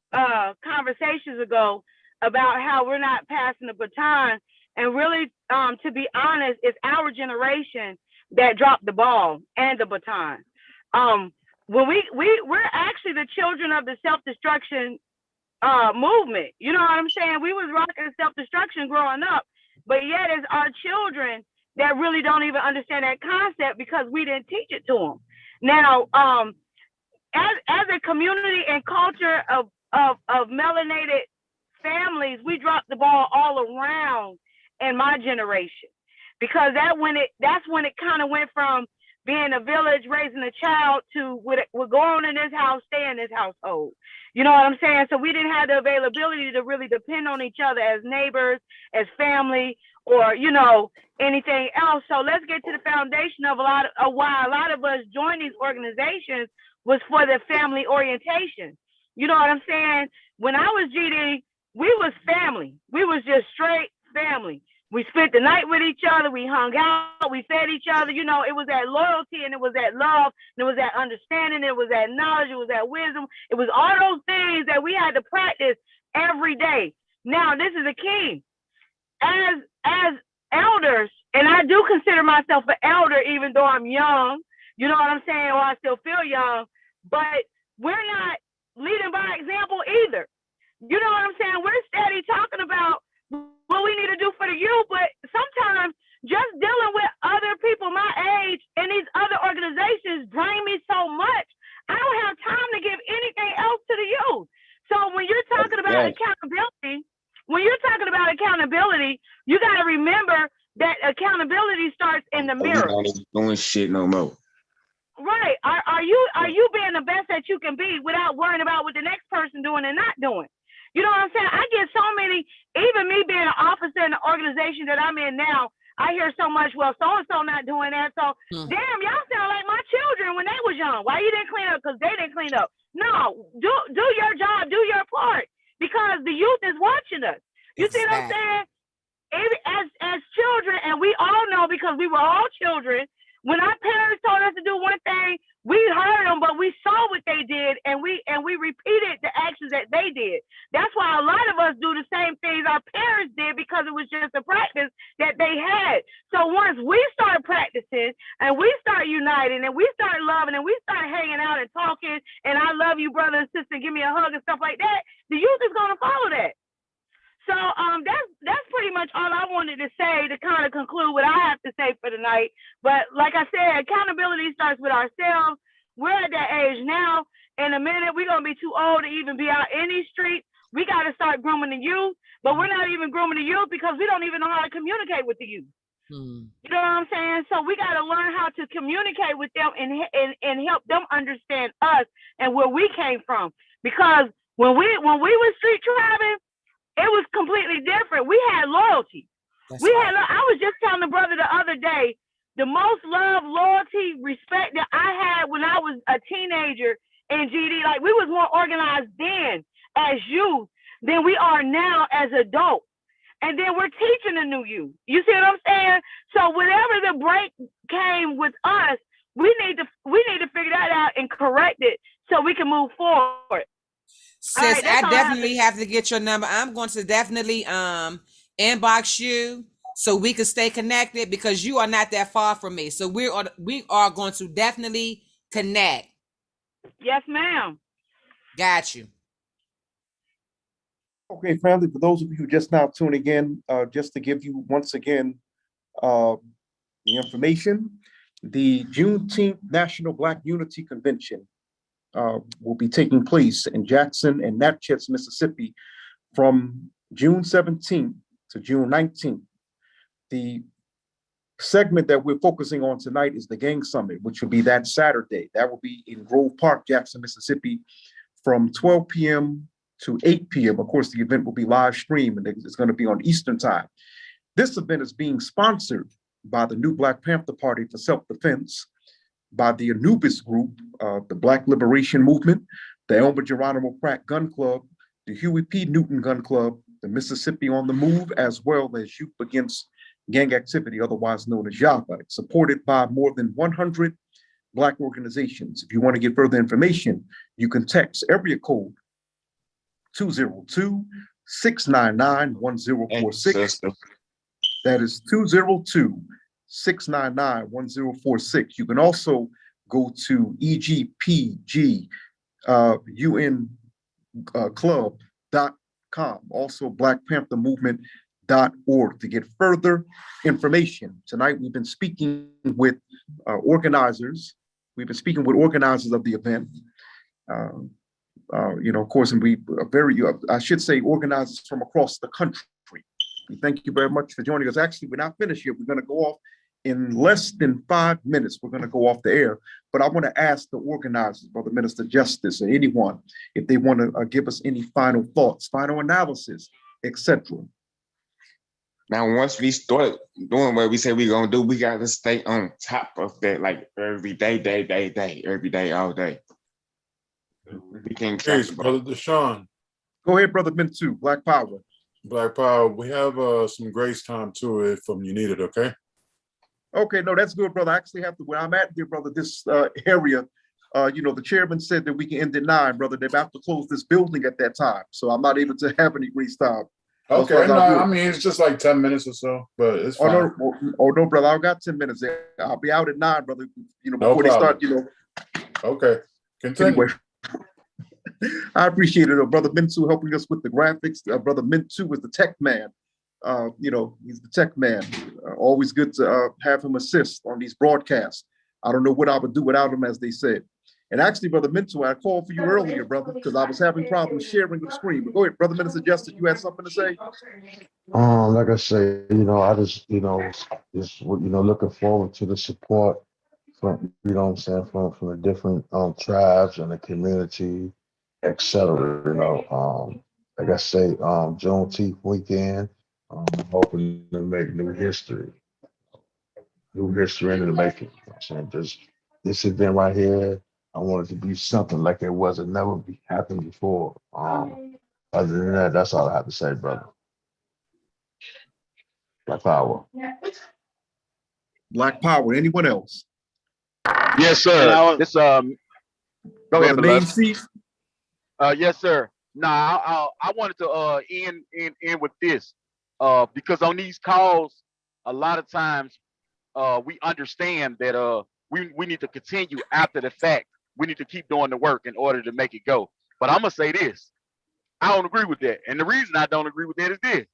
conversations ago about how we're not passing the baton. And really, to be honest, it's our generation that dropped the ball and the baton. When we're actually the children of the self-destruction movement. You know what I'm saying? We was rocking self-destruction growing up, but yet it's our children that really don't even understand that concept because we didn't teach it to them. Now, as a community and culture of melanated families, we dropped the ball all around in my generation because that's when it kind of went from being a village, raising a child to we're going in this house, stay in this household. You know what I'm saying? So we didn't have the availability to really depend on each other as neighbors, as family, or, anything else. So let's get to the foundation of why a lot of us joined these organizations was for the family orientation. You know what I'm saying? When I was GD, we was family. We was just straight family. We spent the night with each other. We hung out. We fed each other. It was that loyalty and it was that love and it was that understanding. It was that knowledge. It was that wisdom. It was all those things that we had to practice every day. Now, this is the key. As elders, and I do consider myself an elder, even though I'm young, you know what I'm saying, or I still feel young, but we're not leading by example either. You know what I'm saying? We're steady talking about what we need to do for the youth, but sometimes just dealing with other people my age in these other organizations drain me so much. I don't have time to give anything else to the youth. So when you're talking about accountability, you got to remember that accountability starts in the mirror. We ain't doing shit no more. Right. Are you being the best that you can be without worrying about what the next person doing and not doing? You know what I'm saying? I get so many, even me being an officer in the organization that I'm in now, I hear so much, well, so-and-so not doing that. So, damn, y'all sound like my children. children when they was young. Why you didn't clean up? Because they didn't clean up. No, do your job, do your part, because the youth is watching us. You see what I'm saying? As children, and we all know because we were all children, when our parents told us to do one thing, we heard them, but we saw what they did, and we repeated the actions that they did. That's why a lot of us do the same things our parents did, because it was just a practice that they had. So once we start practicing and we start uniting and we start loving and we start hanging out and talking, and I love you, brother and sister, give me a hug and stuff like that, the youth is gonna follow that. So that's pretty much all I wanted to say to kind of conclude what I have to say for tonight. But like I said, accountability starts with ourselves. We're at that age now. In a minute, we're gonna be too old to even be out in these streets. We got to start grooming the youth, but we're not even grooming the youth because we don't even know how to communicate with the youth. You know what I'm saying? So we got to learn how to communicate with them and help them understand us and where we came from. Because when we were street driving, it was completely different. We had loyalty. I was just telling the brother the other day, the most love, loyalty, respect that I had when I was a teenager in GD, like we was more organized then as youth than we are now as adults. And then we're teaching the new youth. You see what I'm saying? So whenever the break came with us, we need to figure that out and correct it so we can move forward. Sis, I definitely have to get your number. I'm going to definitely inbox you so we can stay connected, because you are not that far from me. So we are going to definitely connect. Yes, ma'am. Got you. Okay, family, for those of you just now tuning in, just to give you once again the information, the Juneteenth National Black Unity Convention will be taking place in Jackson and Natchez, Mississippi from June 17th to June 19th. The segment that we're focusing on tonight is the Gang Summit, which will be that Saturday. That will be in Grove Park, Jackson, Mississippi from 12 p.m. to 8 p.m. Of course, the event will be live streamed and it's going to be on Eastern Time. This event is being sponsored by the New Black Panther Party for Self-Defense, by the Anubis Group, the Black Liberation Movement, the Elmer Geronimo Pratt Gun Club, the Huey P. Newton Gun Club, the Mississippi on the Move, as well as Youth Against Gang Activity, otherwise known as YAGA. It's supported by more than 100 Black organizations. If you want to get further information, you can text area code 202-699-1046. That is 202-699-1046. You can also go to egpgunClub.com, also BlackPantherMovement.org to get further information. Tonight, we've been speaking with organizers. We've been speaking with organizers of the event. Of course, and we are I should say, organizers from across the country. We thank you very much for joining us. Actually, we're not finished yet. We're going to go off in less than 5 minutes. We're going to go off the air. But I want to ask the organizers, Brother Minister Justice, or anyone, if they want to give us any final thoughts, final analysis, etc. Now, once we start doing what we say we're going to do, we got to stay on top of that, like every day, every day, all day. We can't Hey, Brother Deshaun. Go ahead, Brother Mintu, Black Power. Black Power, we have some grace time to it if you need it, okay? Okay, no, that's good, brother. I actually have to, where I'm at here, brother, this area, the chairman said that we can end at 9, brother. They're about to close this building at that time. So I'm not able to have any grace time. Okay, no, I mean, it's just like 10 minutes or so, but it's fine. No, brother, I've got 10 minutes. I'll be out at 9, brother, before they start, Okay, continue. Anyway, I appreciate it. Brother Mintu helping us with the graphics. Brother Mintu is the tech man. He's the tech man. Always good to have him assist on these broadcasts. I don't know what I would do without him, as they said. And actually, Brother Mintu, I called for you earlier, brother, because I was having problems sharing the screen. But go ahead, Brother Minister Justice, you had something to say? Like I say, I just, looking forward to the support from, what I'm saying, from the different tribes and the community, etc. Like I say, Juneteenth weekend, I'm hoping to make new history in the making. I'm saying, just this event right here, I want it to be something like it wasn't never happened before. Other than that, that's all I have to say, brother. Black power. Black power. Anyone else? Yes, And sir. I This go ahead, Brother Main beloved. C. Yes, sir. Nah, I wanted to end with this. Because on these calls, a lot of times we understand that we need to continue after the fact. We need to keep doing the work in order to make it go. But I'm gonna say this. I don't agree with that. And the reason I don't agree with that is this.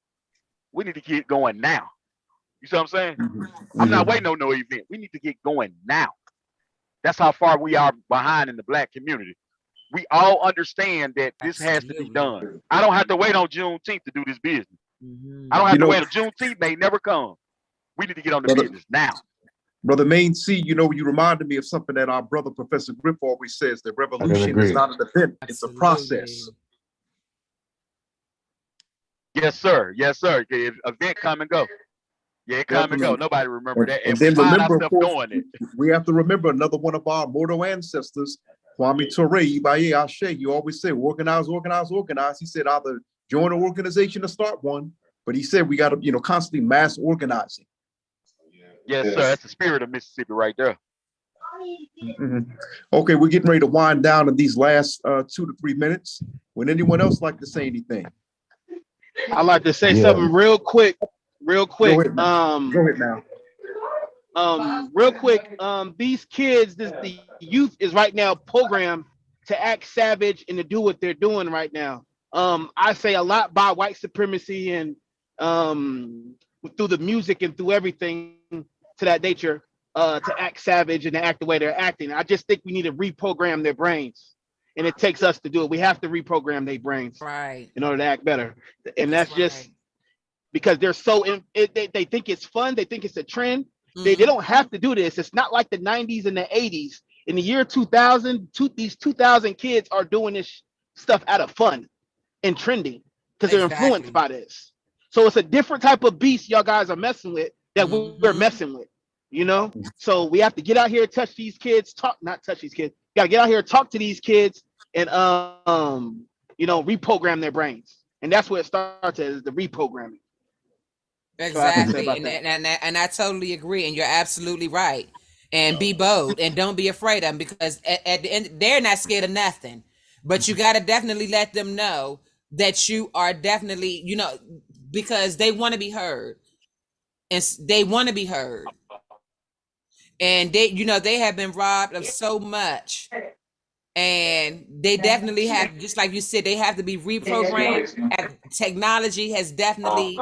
We need to get going now. You see what I'm saying? I'm not waiting on no event. We need to get going now. That's how far we are behind in the black community. We all understand that this has to be done. I don't have to wait on Juneteenth to do this business. I don't have You to know, wait. Juneteenth may never come. We need to get on the brother, business now. brother Main C, you know, you reminded me of something that our brother Professor Griff always says, that I can revolution is agree. not an event, it's a process. Yes, sir. Yes, sir. The event come and go. Yeah, it come and go. Definitely. Nobody remember that. And And we then find remember, of ourselves course, doing it. we have to remember another one of our mortal ancestors, Kwame Ture, Ibaye Ashe. You always say, organize, organize, organize. He said either join an organization or start one. But he said we got to, you know, constantly mass organizing. Yes, sir. That's the spirit of Mississippi right there. Okay, we're getting ready to wind down in these last 2 to 3 minutes. Would anyone else like to say anything? I'd like to say Yeah. something real quick. Go ahead now. Go ahead now. Real quick. These kids, the youth is right now programmed to act savage and to do what they're doing right now. I say a lot by white supremacy and through the music and through everything to that nature, to act savage and to act the way they're acting. I just think we need to reprogram their brains. And it takes us to do it. We have to reprogram their brains in order to act better. And that's just because they're so they think it's fun. They think it's a trend. They don't have to do this. It's not like the 90s and the 80s. In the year 2000, these 2000 kids are doing this stuff out of fun and trending because they're influenced by this. So it's a different type of beast y'all guys are messing with that we're messing with, you know? So we have to get out here, touch these kids, not touch these kids. Got to get out here, talk to these kids and, you know, reprogram their brains. And that's where it starts as the reprogramming. Exactly. And I totally agree. And you're absolutely right. And be bold and don't be afraid of them, because at the end, they're not scared of nothing. But you got to definitely let them know that you are definitely, you know, because they want to be heard. And they want to be heard. And they, you know, they have been robbed of so much. And they definitely have, just like you said, they have to be reprogrammed. Technology has definitely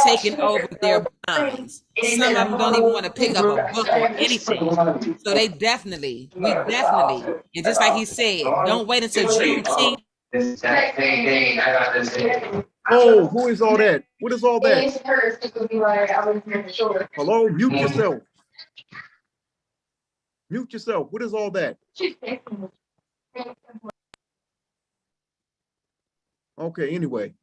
taken over their minds. Some of them don't even want to pick up a book or anything. So we definitely, and just like he said, don't wait until Juneteenth. Oh, who is all that? What is all that? Hello, mute yourself. Mute yourself. What is all that? Okay, anyway.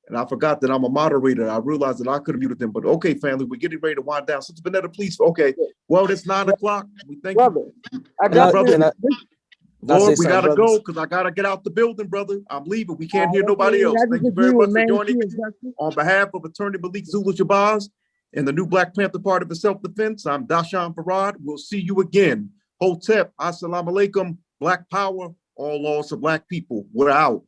And I forgot that I'm a moderator. I realized that I could have muted them, but okay, family, we're getting ready to wind down. Sister Vanetta, please. Okay. Well, it's 9 o'clock. We thank you. Lord, we gotta go because I gotta get out the building, brother. I'm leaving. We can't hear nobody else. Thank you very much for joining me. On behalf of Attorney Malik Zulu Shabazz and the new Black Panther Party for Self-Defense, I'm Dashan Farad. We'll see you again. Hotep, assalamu alaikum, Black Power, all laws of Black people. We're out.